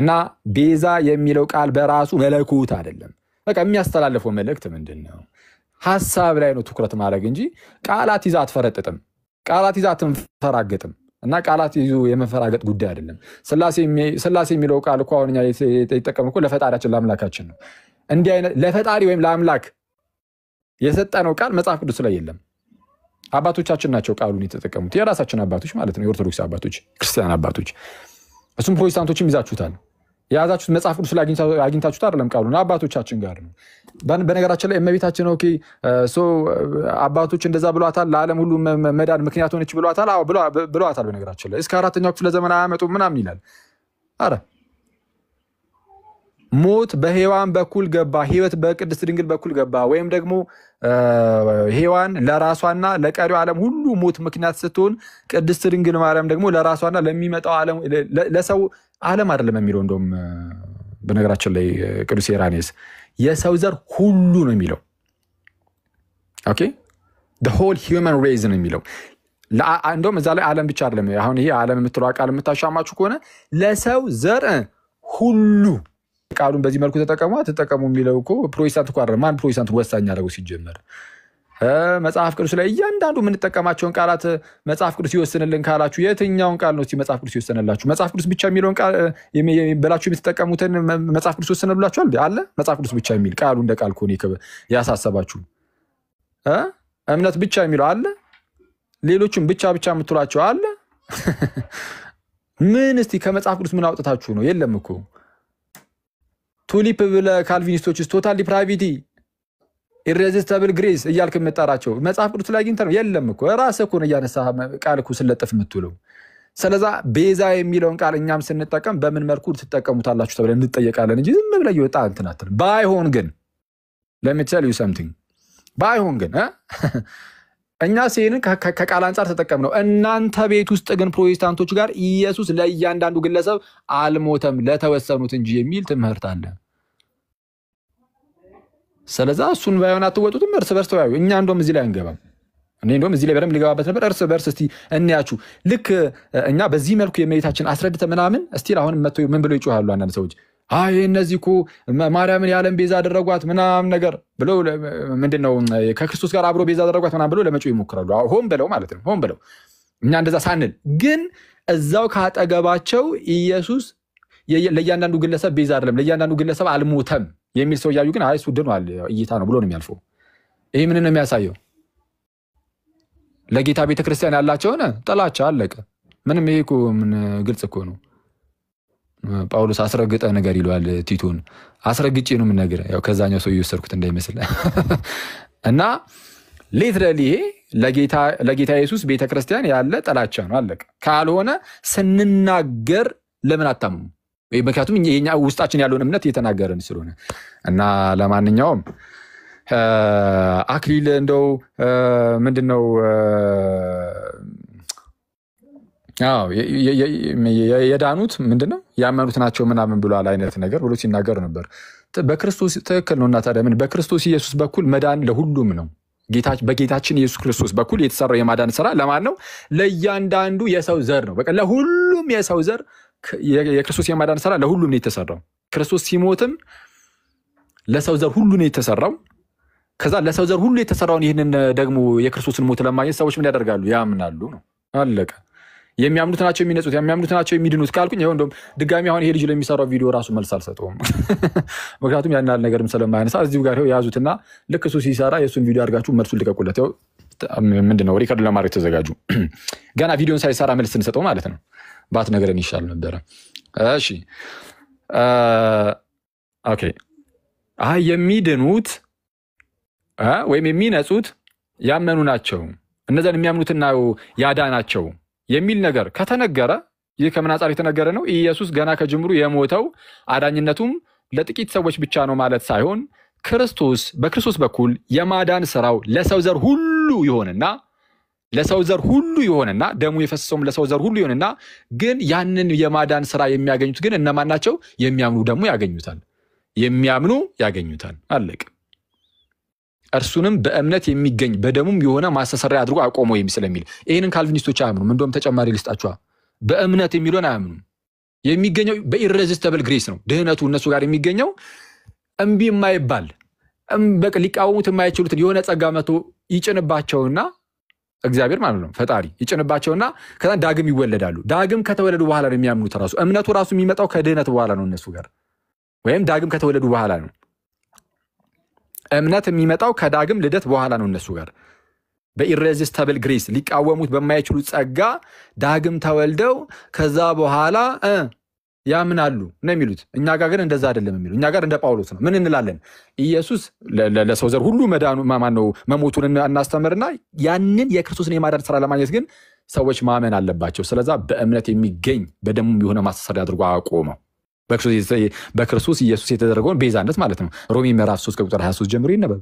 እና ቤዛ የሚለው ቃል በራሱ መለኮት አይደለም በቃ የሚያስተላልፈው መልእክት ምንድነው ሐሳብ ላይ ነው ትኩረት ማድረግ እንጂ ቃላት ይዛ አትፈረጥጥም ቃላት ይዛ አትፈራገጥም እና ቃላት ይዞ የመፈራገጥ ጉዳይ አይደለም ስላሴ የሚለው ቃል እኮ አሁንኛ የተጠቀምኩ ለፈጣሪያችን ለአምላካችን ነው እንዲህ አይነት ለፈጣሪ ወይም ለአምላክ የሰጠነው ቃል መጽሐፍ ቅዱስ ላይ የለም አባቶቻችን ናቸው ቃሉን የተጠቀሙት የራሳችን አባቶች ማለት ነው የኦርቶዶክስ አባቶች ክርስቲያን አባቶች እሱም ፕሮቴስታንቶችም ይዛችሁታል የያዛችሁት መጽሐፍ ቅዱስ ላይ አግኝታችሁት አይደለም ቃሉን አባቶቻችን ጋር ነው በነገራችን ላይ እመቤታችን ኦኬ አባቶች እንደዛ ብሏታል ለዓለም ሁሉ መዳን ምክንያት ሆነች ብሏታል አዎ ብሏታል በነገራችን ላይ እስከ 4ኛው ክፍለ ዘመን አያመጡ ምናምን ይላል አረ ሞት በሔዋን በኩል ገባ ህይወት በቅድስት ድንግል በኩል ገባ ወይም ደግሞ ሔዋን ለራሷና ለቀሪው ዓለም ሁሉ ሞት ምክንያት ስትሆን ቅድስት ድንግል ማርያም ደግሞ ለራሷና ለሚመጣው ዓለም ለሰው ዓለም አይደለም የሚለው እንደውም በነገራችን ላይ ቅዱስ ኢራኔስ የሰው ዘር ሁሉ ነው የሚለው ኦኬ the whole human race ነው የሚለው እንደውም እዛ ላይ ዓለም ብቻ አይደለም አሁን ይሄ ዓለም የምትለው ቃል የምታሻማችሁ ከሆነ ለሰው ዘር ሁሉ ቃሉን በዚህ መልኩ ተጠቀሙ የሚለው እኮ ፕሮቴስታንት እኮ አይደለም ማን ፕሮቴስታንት ወሳኝ ያደረገው ሲጀመር መጽሐፍ ቅዱስ ላይ እያንዳንዱ የምንጠቀማቸውን ቃላት መጽሐፍ ቅዱስ ይወስንልን ካላችሁ የትኛውን ቃል ነው እስቲ መጽሐፍ ቅዱስ ይወስንላችሁ መጽሐፍ ቅዱስ ብቻ የሚለውን ቃል በላችሁ የምትጠቀሙትን መጽሐፍ ቅዱስ ይወስንላችኋል አለ መጽሐፍ ቅዱስ ብቻ የሚል ቃሉ እንደ ቃል ኮኔ ያሳሰባችሁ እምነት ብቻ የሚለው አለ ሌሎችም ብቻ የምትሏቸው አለ ምን እስቲ ከመጽሐፍ ቅዱስ ምን አውጥታችሁ ነው የለም እኮ ቱሊፕ ብለ ካልቪኒስቶች ቶታል ዲፕራቪቲ ኢሬዚስታብል ግሬስ እያልክ የምጠራቸው መጽሐፍ ቅዱስ ላይ ግን የለም እኮ ራስህ እኮ ነው ያነሳ ቃል እኮ ስለጥፍ የምትውለው ስለዛ ቤዛ የሚለውን ቃል እኛም ስንጠቀም በምን መልኩ ትጠቀሙታላችሁ ተብለን እንጠየቃለን እንጂ ዝም ብለ ይወጣ እንትናት ባይሆን ግን let me tell you something ባይሆን ግን እኛ ሲሄን ከቃል አንፃር ተጠቀምነው እናንተ ቤት ውስጥ ግን ፕሮቴስታንቶች ጋር ኢየሱስ ለእያንዳንዱ ግለሰብ አልሞተም ለተወሰኑት እንጂ የሚል ትምህርት አለ ስለዛ እሱን ባይሆን አትወጡትም እርስ በርስ ተወያዩ እኛ እንደውም እዚህ ላይ አንገባም እኔ እንደውም እዚህ ላይ በደም ሊገባበት ነበር እርስ በርስ እስቲ እንያችሁ ልክ እኛ በዚህ መልኩ የመይታችን አስረድተ ምናምን እስቲ አሁን መጥቶ ምን ብለው ይጮሃሉ አንዳንድ ሰዎች አይ እነዚህ እኮ ማርያምን የዓለም ቤዛ አደረጓት ምናምን ነገር ብለው ምንድነው ከክርስቶስ ጋር አብሮ ቤዛ አደረጓት ምናምን ብለው ለመጮህ ይሞክራሉ ሆን ብለው ማለት ነው ሆን ብለው እኛ እንደዛ ሳንል ግን እዛው ካጠገባቸው ኢየሱስ ለእያንዳንዱ ግለሰብ ቤዛ አይደለም ለእያንዳንዱ ግለሰብ አልሞተም የሚል ሰው ያዩ ግን አይ እሱ ድኗል እይታ ነው ብሎ ነው የሚያልፈው ይሄ ምን ነው የሚያሳየው ለጌታ ቤተክርስቲያን ያላቸው ጥላቻ አለቀ ምንም ይሄ እኮ ምን ግልጽ እኮ ነው ጳውሎስ አስረግጠ ነገር ይሏል ቲቶን አስረግጬ ነው ምን ነገር ያው ከዛኛው ሰው ይወሰርኩት እንዳይመስል እና ሊትራሊ ይሄ ለጌታ ኢየሱስ ቤተክርስቲያን ያለ ጥላቻ ነው አለቀ ካልሆነ ስንናገር ለምን አታምኑ ምክንያቱም የኛ ውስጣችን ያለውን እምነት እየተናገረን ስለሆነ እና ለማንኛውም አክሊል እንደው ምንድነው አዎ የዳኑት ምንድነው ያመኑት ናቸው ምናምን ብሏል አይነት ነገር ብሎ ሲናገር ነበር በክርስቶስ ትክክል ነውና ታዲያ ምን በክርስቶስ ኢየሱስ በኩል መዳን ለሁሉም ነው በጌታችን ኢየሱስ ክርስቶስ በኩል የተሰራው የማዳን ሥራ ለማን ነው ለእያንዳንዱ የሰው ዘር ነው በቃ ለሁሉም የሰው ዘር የክርስቶስ የማዳን ሥራ ለሁሉም ነው የተሰራው ክርስቶስ ሲሞትም ለሰው ዘር ሁሉ ነው የተሰራው ከዛ ለሰው ዘር ሁሉ የተሰራውን ይሄንን ደግሞ የክርስቶስን ሞት ለማግኘት ሰዎች ምን ያደርጋሉ ያምናሉ ነው አለቀ። የሚያምኑት ናቸው የሚነጹት፣ የሚያምኑት ናቸው የሚድኑት ካልኩኝ ይሄው እንደውም ድጋሚ አሁን ይሄ ልጅ ለሚሰራው ቪዲዮ ራሱ መልስ አልሰጠውም። ምክንያቱም ያን ያህል ነገርም ስለማያነሳ እዚሁ ጋር ይሄው ያዙትና ልክ እሱ ሲሰራ የእሱን ቪዲዮ አድርጋችሁ መልሱን ልቀቁለት። ይኸው ምንድነው ሪከርድ ለማድረግ ተዘጋጁ። ገና ቪዲዮን ሳይሰራ መልስ እንሰጠው ማለት ነው። ባት ነገርን ይሻል ነበረ። እሺ ኦኬ። የሚድኑት ወይም የሚነጹት ያመኑ ናቸው፣ እነዛን የሚያምኑትና ያዳናቸው የሚል ነገር ከተነገረ ይህ ከምን አንፃር የተነገረ ነው? ኢየሱስ ገና ከጅምሩ የሞተው አዳኝነቱም ለጥቂት ሰዎች ብቻ ነው ማለት ሳይሆን በክርስቶስ በኩል የማዳን ስራው ለሰው ዘር ሁሉ ይሆንና ደሙ የፈሰሰውም ለሰው ዘር ሁሉ ይሆንና ግን ያንን የማዳን ስራ የሚያገኙት ግን እነማን ናቸው? የሚያምኑ ደግሞ ያገኙታል። አለቅ። እርሱንም በእምነት የሚገኝ በደሙም የሆነ ማስተሰሪያ አድርጎ አቆመው ስለሚል ይህንን ካልቪኒስቶች አያምኑም። እንደውም ተጨማሪ ልስጣችኋ። በእምነት የሚለውን አያምኑም። የሚገኘው በኢሬዚስተብል ግሬስ ነው። ድህነቱ እነሱ ጋር የሚገኘው እምቢ የማይባል በቃ ሊቃወሙት የማይችሉትን የሆነ ጸጋ መቶ ይጭንባቸውና እግዚአብሔር ማለት ነው ፈጣሪ ይጭንባቸውና ከዛ ዳግም ይወለዳሉ። ዳግም ከተወለዱ በኋላ ነው የሚያምኑት። ራሱ እምነቱ ራሱ የሚመጣው ከድህነት በኋላ ነው እነሱ ጋር፣ ወይም ዳግም ከተወለዱ በኋላ ነው። እምነት የሚመጣው ከዳግም ልደት በኋላ ነው እነሱ ጋር። በኢሬዚስተብል ግሬስ ሊቃወሙት በማይችሉ ጸጋ ዳግም ተወልደው ከዛ በኋላ ያምናሉ ነው የሚሉት። እኛ ጋር ግን እንደዛ አይደለም የሚሉ። እኛ ጋር እንደ ጳውሎስ ነው። ምን እንላለን? ኢየሱስ ለሰው ዘር ሁሉ መሞቱን እናስተምርና ያንን የክርስቶስን የማዳን ስራ ለማግኘት ግን ሰዎች ማመን አለባቸው። ስለዛ በእምነት የሚገኝ በደሙም የሆነ ማስተሰሪያ አድርጎ አቆመው። በክርስቶስ ኢየሱስ የተደረገውን ቤዛነት ማለት ነው። ሮሜ ምዕራፍ 3 ቁጥር 23 ጀምሮ ይነበብ።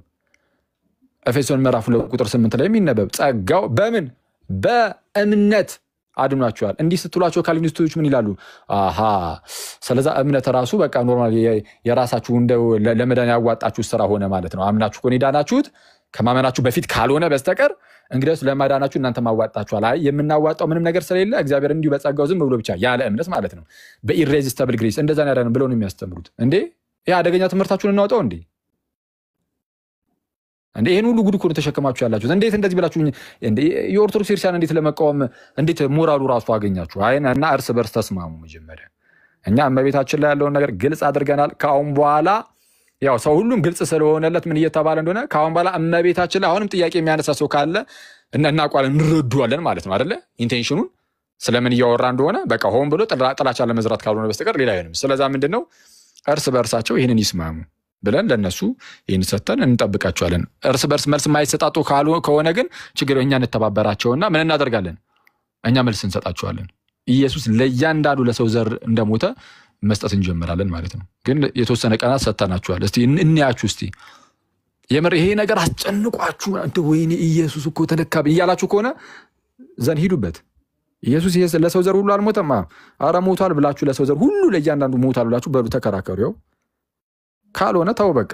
ኤፌሶን ምዕራፍ 2 ቁጥር 8 ላይ ይነበብ። ጸጋው በምን በእምነት አድኗቸዋል። እንዲህ ስትሏቸው ካልቪኒስቶች ምን ይላሉ? ስለዛ እምነት ራሱ በቃ ኖርማል የራሳችሁ እንደው ለመዳን ያዋጣችሁ ስራ ሆነ ማለት ነው። አምናችሁ ኮን ዳናችሁት ከማመናችሁ በፊት ካልሆነ በስተቀር እንግዲያውስ ለማዳናችሁ እናንተ ማዋጣችኋል። የምናዋጣው ምንም ነገር ስለሌለ እግዚአብሔር እንዲሁ በጸጋው ዝም ብሎ ብቻ ያለ እምነት ማለት ነው በኢሬዚስተብል ግሬስ እንደዛ ያዳነን ብለው ነው የሚያስተምሩት። እንዴ ይሄ አደገኛ ትምህርታችሁን እናወጣው እንዴ! ይሄን ሁሉ ጉድ እኮ ነው ተሸክማችሁ ያላችሁት። እንዴት እንደዚህ ብላችሁ እንዴ የኦርቶዶክስ ክርስቲያን እንዴት ለመቃወም እንዴት ሞራሉ ራሱ አገኛችሁ? እና እርስ በርስ ተስማሙ። መጀመሪያ እኛ እመቤታችን ላይ ያለውን ነገር ግልጽ አድርገናል። ከአሁን በኋላ ያው ሰው ሁሉም ግልጽ ስለሆነለት ምን እየተባለ እንደሆነ ከአሁን በኋላ እመቤታችን ላይ አሁንም ጥያቄ የሚያነሳ ሰው ካለ እናውቃለን፣ እንረዳዋለን ማለት ነው አይደለ? ኢንቴንሽኑን ስለምን እያወራ እንደሆነ በቃ ሆን ብሎ ጥላቻ ለመዝራት ካልሆነ በስተቀር ሌላ አይሆንም። ስለዛ ምንድነው እርስ በርሳቸው ይህንን ይስማሙ ብለን ለነሱ ይህን ሰተን እንጠብቃቸዋለን። እርስ በርስ መልስ የማይሰጣጡ ከሆነ ግን ችግር እኛ እንተባበራቸውና ምን እናደርጋለን? እኛ መልስ እንሰጣቸዋለን። ኢየሱስ ለእያንዳንዱ ለሰው ዘር እንደሞተ መስጠት እንጀምራለን ማለት ነው። ግን የተወሰነ ቀናት ሰተናቸዋል። እስቲ እንያችሁ። እስቲ የምር ይሄ ነገር አስጨንቋችሁ ወይኔ ኢየሱስ እኮ ተነካብ እያላችሁ ከሆነ ዘን ሂዱበት። ኢየሱስ ለሰው ዘር ሁሉ አልሞተማ፣ ኧረ ሞቷል ብላችሁ ለሰው ዘር ሁሉ ለእያንዳንዱ ሞቷል ብላችሁ በሉ ተከራከሩ። ያው ካልሆነ ተው በቃ።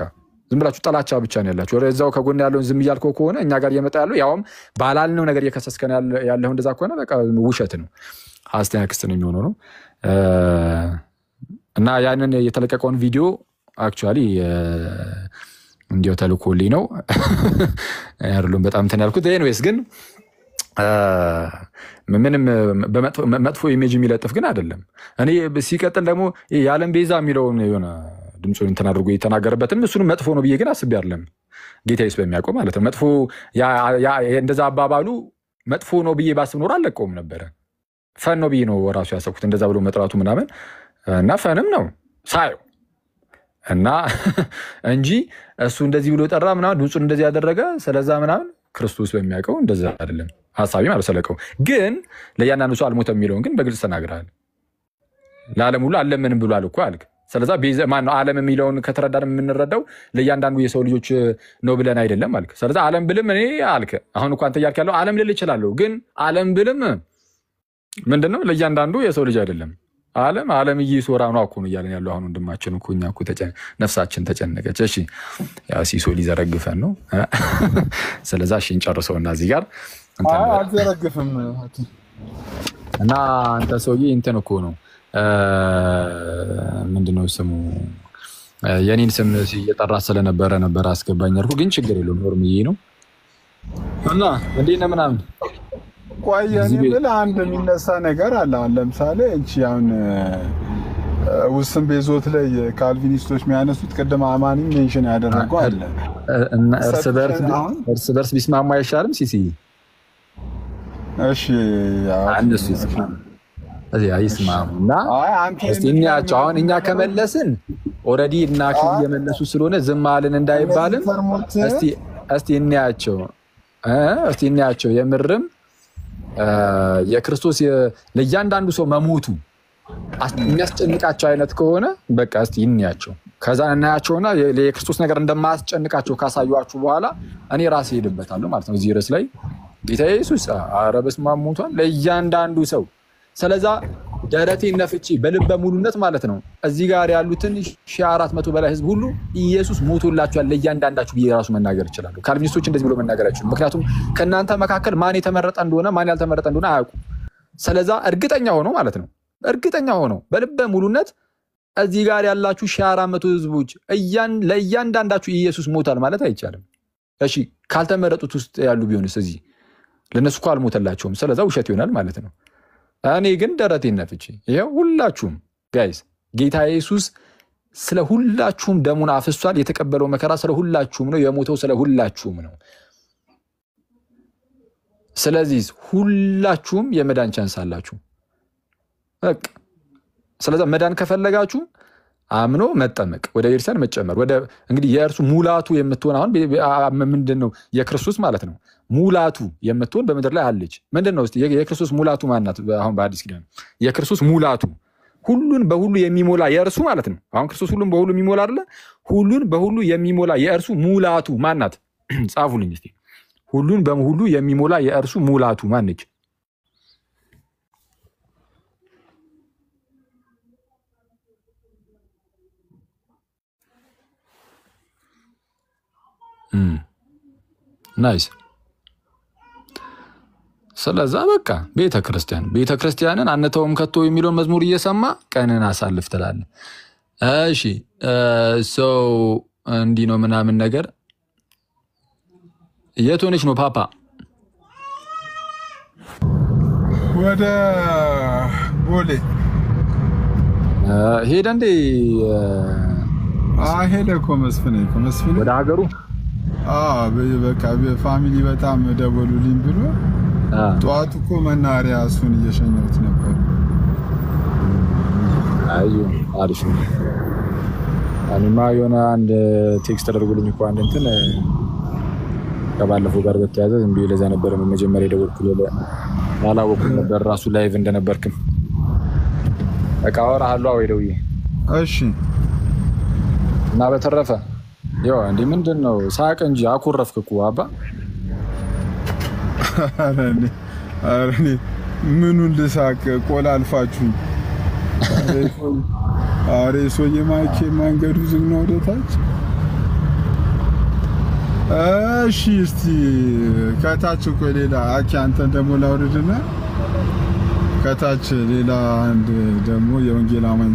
ዝም ብላችሁ ጠላቻ ብቻ ነው ያላችሁ። እዛው ከጎን ያለውን ዝም እያልከው ከሆነ እኛ ጋር እየመጣ ያለው ያውም ባላልነው ነገር እየከሰስከን ያለው እንደዛ ከሆነ በቃ ውሸት ነው፣ ሐሰተኛ ክስ ነው የሚሆነው ነው። እና ያንን የተለቀቀውን ቪዲዮ አክቹዋሊ እንዲያው ተልኮልኝ ነው አይደለም በጣም እንትን ያልኩት። ኤኒዌይስ ግን ምንም በመጥፎ ኢሜጅ የሚለጥፍ ግን አይደለም። እኔ ሲቀጥል ደግሞ የዓለም ቤዛ የሚለውን የሆነ ድምፁን እንትን አድርጎ የተናገረበትም እሱንም መጥፎ ነው ብዬ ግን አስቤ አይደለም። ጌታዬስ በሚያውቀው ማለት ነው። መጥፎ እንደዛ አባባሉ መጥፎ ነው ብዬ ባስብ ኖር አልለቀውም ነበረ። ፈን ነው ብዬ ነው ራሱ ያሰብኩት እንደዛ ብሎ መጥራቱ ምናምን እና ፈንም ነው ሳየው እና እንጂ እሱ እንደዚህ ብሎ ጠራ ምናምን ድምፁን እንደዚህ ያደረገ ስለዛ ምናምን ክርስቶስ በሚያውቀው እንደዛ አይደለም ሐሳቢ ማለት ሰለቀው። ግን ለያናኑ ሰው አልሞተም የሚለውን ግን በግልጽ ተናግረሃል። ለዓለም ሁሉ አለምንም ብሏል እኮ አልክ። ስለዛ ማን ነው ዓለም የሚለውን ከተረዳን የምንረዳው ለእያንዳንዱ የሰው ልጆች ነው ብለን አይደለም አልክ። ስለዛ ዓለም ብልም እኔ አልክ። አሁን እኮ አንተ እያልክ ያለው ዓለም ልል እችላለሁ፣ ግን ዓለም ብልም ምንድነው ለእያንዳንዱ የሰው ልጅ አይደለም። ዓለም እየሶራ ነው እኮ ነው እያለን ያለው። አሁን ወንድማችን እኮ እኛ እኮ ነፍሳችን ተጨነቀች። እሺ ያው ሲሶ ሊዘረግፈን ነው። ስለዛ እሺ እንጨርሰውና እዚህ ጋር አልዘረግፍም እና አንተ ሰውዬ እንትን እኮ ነው ምንድነው ስሙ የኔን ስም እየጠራ ስለነበረ ነበር አስገባኝ አልኩ። ግን ችግር የለውም ኖርምዬ ነው እና እንዴት ነው ምናምን ቆይ እኔ ብለህ አንድ የሚነሳ ነገር አለ። አሁን ለምሳሌ እቺ አሁን ውስን ቤዞት ላይ ካልቪኒስቶች የሚያነሱት ቅድም አማንም ሜንሽን ያደረገው አለ እና እርስ በርስ ቢስማሙ አይሻልም? ሲሲ እሺ አንደሱ ይስማሙና እስቲ እንያቸው። አሁን እኛ ከመለስን ኦሬዲ እና አክሊል እየመለሱ ስለሆነ ዝም አልን እንዳይባልም እስቲ እንያቸው የምርም የክርስቶስ ለእያንዳንዱ ሰው መሞቱ የሚያስጨንቃቸው አይነት ከሆነ በቃ እስቲ እንያቸው። ከዛ እናያቸውና የክርስቶስ ነገር እንደማያስጨንቃቸው ካሳዩአችሁ በኋላ እኔ ራሴ ሄድበታለሁ ማለት ነው። እዚህ ርዕስ ላይ ጌታ ኢየሱስ ኧረ በስመ አብ ሞቷል ለእያንዳንዱ ሰው። ስለዛ ደረቴን ነፍቼ በልበ ሙሉነት ማለት ነው እዚህ ጋር ያሉትን 1400 በላይ ህዝብ ሁሉ ኢየሱስ ሞቶላችኋል ለእያንዳንዳችሁ ብዬ ራሱ መናገር ይችላል። ካልቪኒስቶች እንደዚህ ብሎ መናገር አይችሉም። ምክንያቱም ከናንተ መካከል ማን የተመረጠ እንደሆነ ማን ያልተመረጠ እንደሆነ አያውቁም። ስለዛ እርግጠኛ ሆኖ ማለት ነው እርግጠኛ ሆኖ በልበ ሙሉነት እዚህ ጋር ያላችሁ 1400 ህዝቦች ለእያንዳንዳችሁ ኢየሱስ ሞታል ማለት አይቻልም። እሺ ካልተመረጡት ውስጥ ያሉ ቢሆንስ እዚህ ለነሱ እኮ አልሞተላቸውም። ስለዛ ውሸት ይሆናል ማለት ነው። እኔ ግን ደረቴን ነፍቼ ይሄው ሁላችሁም ጋይስ ጌታ ኢየሱስ ስለ ሁላችሁም ደሙን አፍሷል። የተቀበለው መከራ ስለ ሁላችሁም ነው። የሞተው ስለ ሁላችሁም ነው። ስለዚህ ሁላችሁም የመዳን ቻንስ አላችሁ። በቃ ስለዛ መዳን ከፈለጋችሁ አምኖ መጠመቅ፣ ወደ ኢየሩሳሌም መጨመር፣ ወደ እንግዲህ የእርሱ ሙላቱ የምትሆን አሁን ምንድነው የክርስቶስ ማለት ነው ሙላቱ የምትሆን በምድር ላይ አለች። ምንድነው እስቲ የክርስቶስ ሙላቱ ማናት? አሁን በአዲስ ኪዳን የክርስቶስ ሙላቱ ሁሉን በሁሉ የሚሞላ የእርሱ ማለት ነው። አሁን ክርስቶስ ሁሉን በሁሉ የሚሞላ አይደለ? ሁሉን በሁሉ የሚሞላ የእርሱ ሙላቱ ማናት? ጻፉልኝ እስቲ። ሁሉን በሁሉ የሚሞላ የእርሱ ሙላቱ ማነች? ናይስ። ስለዛ በቃ ቤተክርስቲያንን አንተውም ከቶ የሚለውን መዝሙር እየሰማ ቀንን አሳልፍ ትላለህ። እሺ ሰው እንዲህ ነው ምናምን ነገር የት ሆነች ነው ፓፓ? ወደ ቦሌ ሄደ እንዴ? ሄደ እኮ መስፍን ወደ ሀገሩ። በቃ ፋሚሊ በጣም ደወሉልኝ ብሎ ጠዋት እኮ መናሪያ እሱን እየሸኘሁት ነበር። አዩ አሪፍ ነው። እኔማ የሆነ አንድ ቴክስት ተደርጎልኝ እኮ አንድ እንትን ከባለፈው ጋር በተያያዘ ዝም ብዬ ለዛ ነበር መጀመሪያ የደወልኩልህ። አላወኩም ነበር ራሱ ላይቭ እንደነበርክም። በቃ አወራሃለሁ ወይ ደውዬ። እሺ እና በተረፈ ያው እንዴ ምንድነው ሳቅ እንጂ አኩረፍክ እኮ አባ። አረኔ ምኑን ልሳቅ? ቆላ አልፋችሁ አሬ ሶዬ ማይኬ መንገዱ ዝግ ነው ወደታች። እሺ እስቲ ከታች እኮ ሌላ አኪ አንተን ደግሞ ላውርድና ከታች ሌላ አንድ ደግሞ የወንጌል አማኝ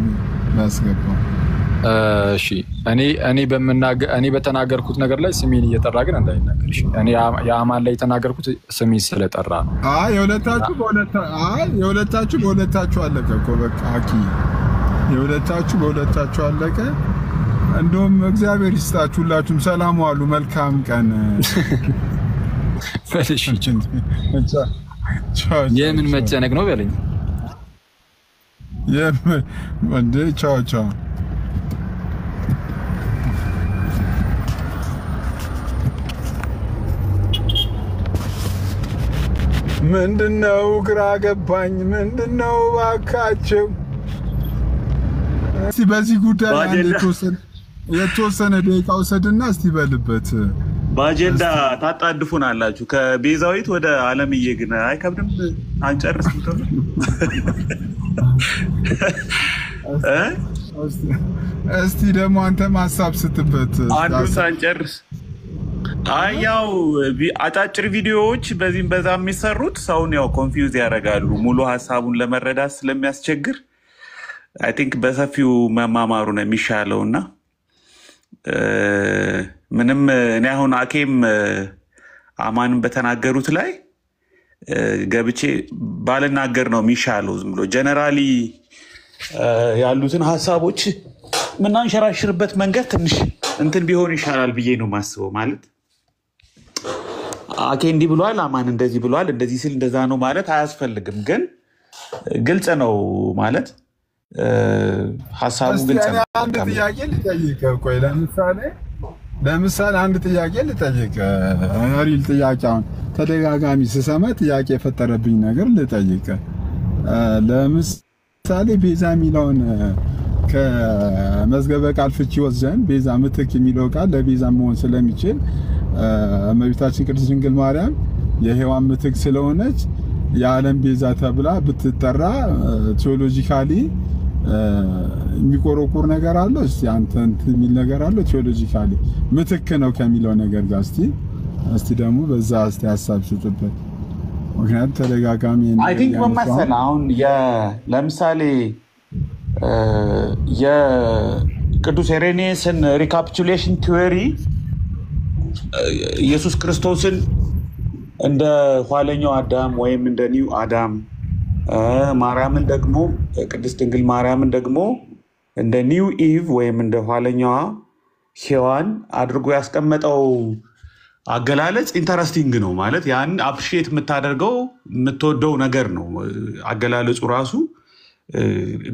ላስገባ። እሺ እኔ በተናገርኩት ነገር ላይ ስሜን እየጠራ ግን እንዳይናገርሽ። እኔ የአማን ላይ የተናገርኩት ስሜ ስለጠራ ነው። የሁለታችሁ በሁለታችሁ አለቀ እኮ በቃ አኪ የሁለታችሁ በሁለታችሁ አለቀ። እንደውም እግዚአብሔር ይስጣችሁ ሁላችሁም ሰላም ዋሉ። መልካም ቀን። የምን መጨነቅ ነው በለኝ። እንዴ ቻው ቻው። ምንድነው ግራ ገባኝ። ምንድነው ባካቸው? እስቲ በዚህ ጉዳይ የተወሰነ ደቂቃ ውሰድና እስቲ በልበት። በአጀንዳ ታጣድፉናላችሁ። ከቤዛዊት ወደ አለምዬ ግን አይከብድም? አንጨርስም ተብሎ እስቲ ደግሞ አንተም ሀሳብ ስትበት አንዱ ሳንጨርስ ያው አጫጭር ቪዲዮዎች በዚህም በዛ የሚሰሩት ሰውን ያው ኮንፊውዝ ያደርጋሉ። ሙሉ ሀሳቡን ለመረዳት ስለሚያስቸግር አይ ቲንክ በሰፊው መማማሩ ነው የሚሻለውና ምንም እኔ አሁን አኬም አማንም በተናገሩት ላይ ገብቼ ባልናገር ነው የሚሻለው። ዝም ብሎ ጀነራሊ ያሉትን ሀሳቦች ምናንሸራሽርበት መንገድ ትንሽ እንትን ቢሆን ይሻላል ብዬ ነው ማስበው። ማለት አኬ እንዲህ ብሏል፣ አማን እንደዚህ ብሏል፣ እንደዚህ ሲል እንደዛ ነው ማለት አያስፈልግም። ግን ግልጽ ነው ማለት ሀሳቡ ግልጽ ነው። አንድ ጥያቄ ልጠይቅ። ቆይ ለምሳሌ አንድ ጥያቄ ልጠይቅ። ሪል ጥያቄ አሁን ተደጋጋሚ ስሰማ ጥያቄ የፈጠረብኝ ነገር ልጠይቅ። ለምሳሌ ቤዛ የሚለውን ከመዝገበ ቃል ፍቺ ወስደን ቤዛ ምትክ የሚለው ቃል ለቤዛ መሆን ስለሚችል እመቤታችን ቅድስት ድንግል ማርያም የሔዋን ምትክ ስለሆነች የዓለም ቤዛ ተብላ ብትጠራ ቴዎሎጂካሊ የሚቆረቁር ነገር አለው? እስቲ አንተ እንትን የሚል ነገር አለው? ቴዎሎጂካሊ ምትክ ነው ከሚለው ነገር ጋር እስቲ ደግሞ በዛ እስቲ ሐሳብ ስጥበት። ምክንያቱም ተደጋጋሚ አይ ቲንክ መሰለህ አሁን ለምሳሌ የቅዱስ ኢሬኔስን ሪካፒቹሌሽን ቲዮሪ ኢየሱስ ክርስቶስን እንደ ኋለኛው አዳም ወይም እንደ ኒው አዳም፣ ማርያምን ደግሞ ቅድስት ድንግል ማርያምን ደግሞ እንደ ኒው ኢቭ ወይም እንደ ኋለኛዋ ሔዋን አድርጎ ያስቀመጠው አገላለጽ ኢንተረስቲንግ ነው። ማለት ያን አፕሪሺየት የምታደርገው የምትወደው ነገር ነው። አገላለጹ ራሱ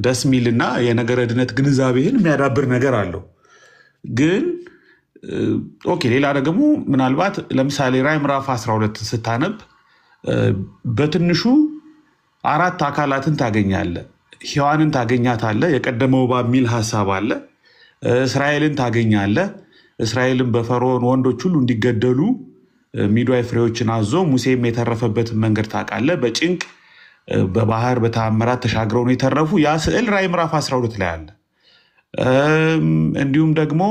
ደስ የሚልና የነገረ ድነት ግንዛቤህን የሚያዳብር ነገር አለው። ግን ኦኬ ሌላ ደግሞ ምናልባት ለምሳሌ ራዕይ ምዕራፍ 12 ስታነብ በትንሹ 4 አካላትን ታገኛለህ። ሔዋንን ታገኛታለህ፣ የቀደመው እባብ የሚል ሐሳብ አለ። እስራኤልን ታገኛለህ። እስራኤልን በፈርዖን ወንዶች ሁሉ እንዲገደሉ ሚድዋይፍሬዎችን አዞ ሙሴም የተረፈበትን መንገድ ታውቃለህ። በጭንቅ በባህር በተአምራት ተሻግረው ነው የተረፉ። ያ ስዕል ራዕይ ምዕራፍ 12 ላይ አለ። እንዲሁም ደግሞ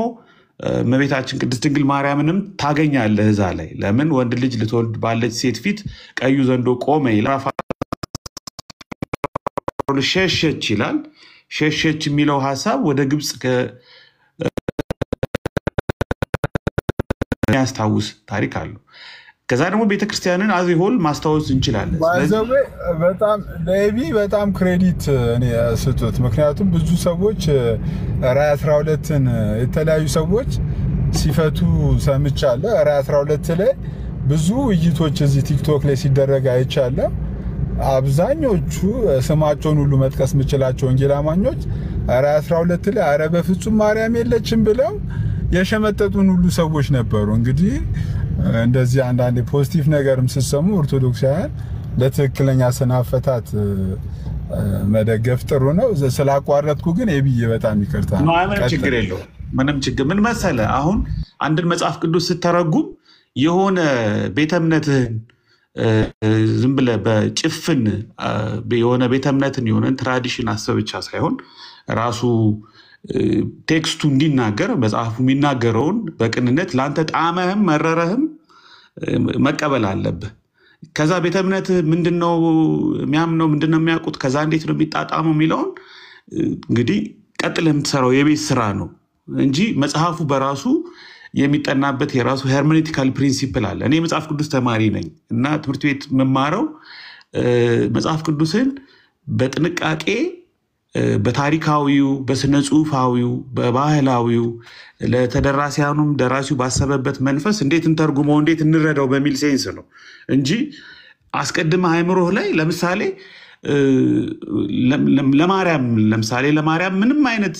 እመቤታችን ቅድስት ድንግል ማርያምንም ታገኛለህ እዛ ላይ። ለምን ወንድ ልጅ ልትወልድ ባለች ሴት ፊት ቀዩ ዘንዶ ቆመ ይላል። ሸሸች ይላል። ሸሸች የሚለው ሐሳብ ወደ ግብፅ ያስታውስ ታሪክ አለው። ከዛ ደግሞ ቤተክርስቲያንን አዚሆል ማስታወስ እንችላለን። በጣም ለኤቢ በጣም ክሬዲት እኔ ስጡት። ምክንያቱም ብዙ ሰዎች ራዕይ 12ን የተለያዩ ሰዎች ሲፈቱ ሰምቻለሁ። ራዕይ 12 ላይ ብዙ ውይይቶች እዚህ ቲክቶክ ላይ ሲደረግ አይቻለሁ። አብዛኞቹ ስማቸውን ሁሉ መጥቀስ የምችላቸው ወንጌል አማኞች ራዕይ 12 ላይ ኧረ በፍጹም ማርያም የለችም ብለው የሸመጠጡን ሁሉ ሰዎች ነበሩ። እንግዲህ እንደዚህ አንዳንድ ፖዚቲቭ ነገርም ሲሰሙ ኦርቶዶክሳውያን ለትክክለኛ ስናፈታት መደገፍ ጥሩ ነው። ስላቋረጥኩ ግን ኤቢዬ በጣም ይቅርታ። ምንም ችግር የለውም። ምንም ችግር ምን መሰለህ፣ አሁን አንድን መጽሐፍ ቅዱስ ስተረጉም የሆነ ቤተ እምነትህን ዝም ብለህ በጭፍን የሆነ ቤተ እምነትን የሆነን ትራዲሽን አስበህ ብቻ ሳይሆን ራሱ ቴክስቱ እንዲናገር መጽሐፉ የሚናገረውን በቅንነት ለአንተ ጣመህም መረረህም መቀበል አለብህ። ከዛ ቤተ እምነት ምንድነው የሚያምነው፣ ምንድነው የሚያውቁት፣ ከዛ እንዴት ነው የሚጣጣመው የሚለውን እንግዲህ ቀጥለህ የምትሰራው የቤት ስራ ነው እንጂ መጽሐፉ በራሱ የሚጠናበት የራሱ ሄርሜኔቲካል ፕሪንሲፕል አለ። እኔ መጽሐፍ ቅዱስ ተማሪ ነኝ እና ትምህርት ቤት መማረው መጽሐፍ ቅዱስን በጥንቃቄ በታሪካዊው፣ በስነ ጽሁፋዊው፣ በባህላዊው ለተደራሲያኑም ደራሲው ባሰበበት መንፈስ እንዴት እንተርጉመው እንዴት እንረዳው በሚል ሴንስ ነው እንጂ አስቀድመህ አእምሮህ ላይ ለምሳሌ ለማርያም ምንም አይነት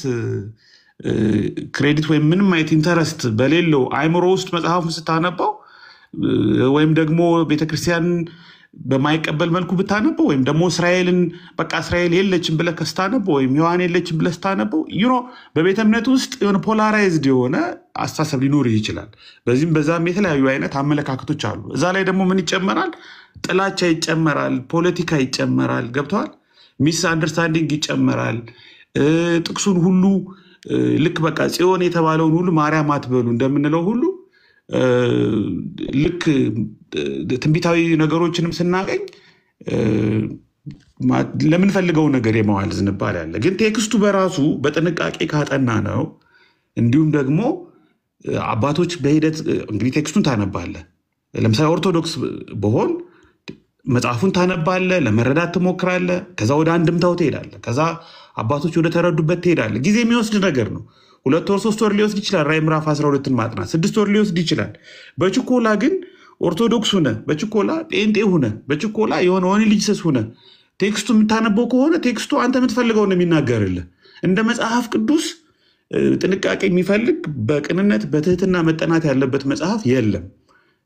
ክሬዲት ወይም ምንም አይነት ኢንተረስት በሌለው አእምሮ ውስጥ መጽሐፉን ስታነባው ወይም ደግሞ ቤተክርስቲያን በማይቀበል መልኩ ብታነበው ወይም ደግሞ እስራኤልን በቃ እስራኤል የለችም ብለህ ስታነበው ወይም ሔዋን የለችም ብለህ ስታነበው በቤተ እምነት ውስጥ የሆነ ፖላራይዝድ የሆነ አስተሳሰብ ሊኖር ይችላል። በዚህም በዛም የተለያዩ አይነት አመለካከቶች አሉ። እዛ ላይ ደግሞ ምን ይጨመራል? ጥላቻ ይጨመራል፣ ፖለቲካ ይጨመራል። ገብተዋል? ሚስ አንደርስታንዲንግ ይጨመራል። ጥቅሱን ሁሉ ልክ በቃ ጽዮን የተባለውን ሁሉ ማርያም አትበሉ እንደምንለው ሁሉ ልክ ትንቢታዊ ነገሮችንም ስናገኝ ለምንፈልገው ነገር የመዋል ዝንባሌ አለ። ግን ቴክስቱ በራሱ በጥንቃቄ ካጠና ነው። እንዲሁም ደግሞ አባቶች በሂደት እንግዲህ ቴክስቱን ታነባለህ። ለምሳሌ ኦርቶዶክስ በሆን መጽሐፉን ታነባለህ፣ ለመረዳት ትሞክራለህ። ከዛ ወደ አንድምታው ትሄዳለህ። ከዛ አባቶች ወደ ተረዱበት ትሄዳለህ። ጊዜ የሚወስድ ነገር ነው። 2 ወር 3 ወር ሊወስድ ይችላል። ራዕይ ምዕራፍ 12ን ማጥናት 6 ወር ሊወስድ ይችላል። በችኮላ ግን ኦርቶዶክስ ሁነ፣ በችኮላ ጴንጤ ሁነ፣ በችኮላ የሆነ ወኒ ልጅሰስ ሁነ ቴክስቱ የምታነበው ከሆነ ቴክስቱ አንተ የምትፈልገው ነው የሚናገርልህ። እንደ መጽሐፍ ቅዱስ ጥንቃቄ የሚፈልግ በቅንነት በትህትና መጠናት ያለበት መጽሐፍ የለም።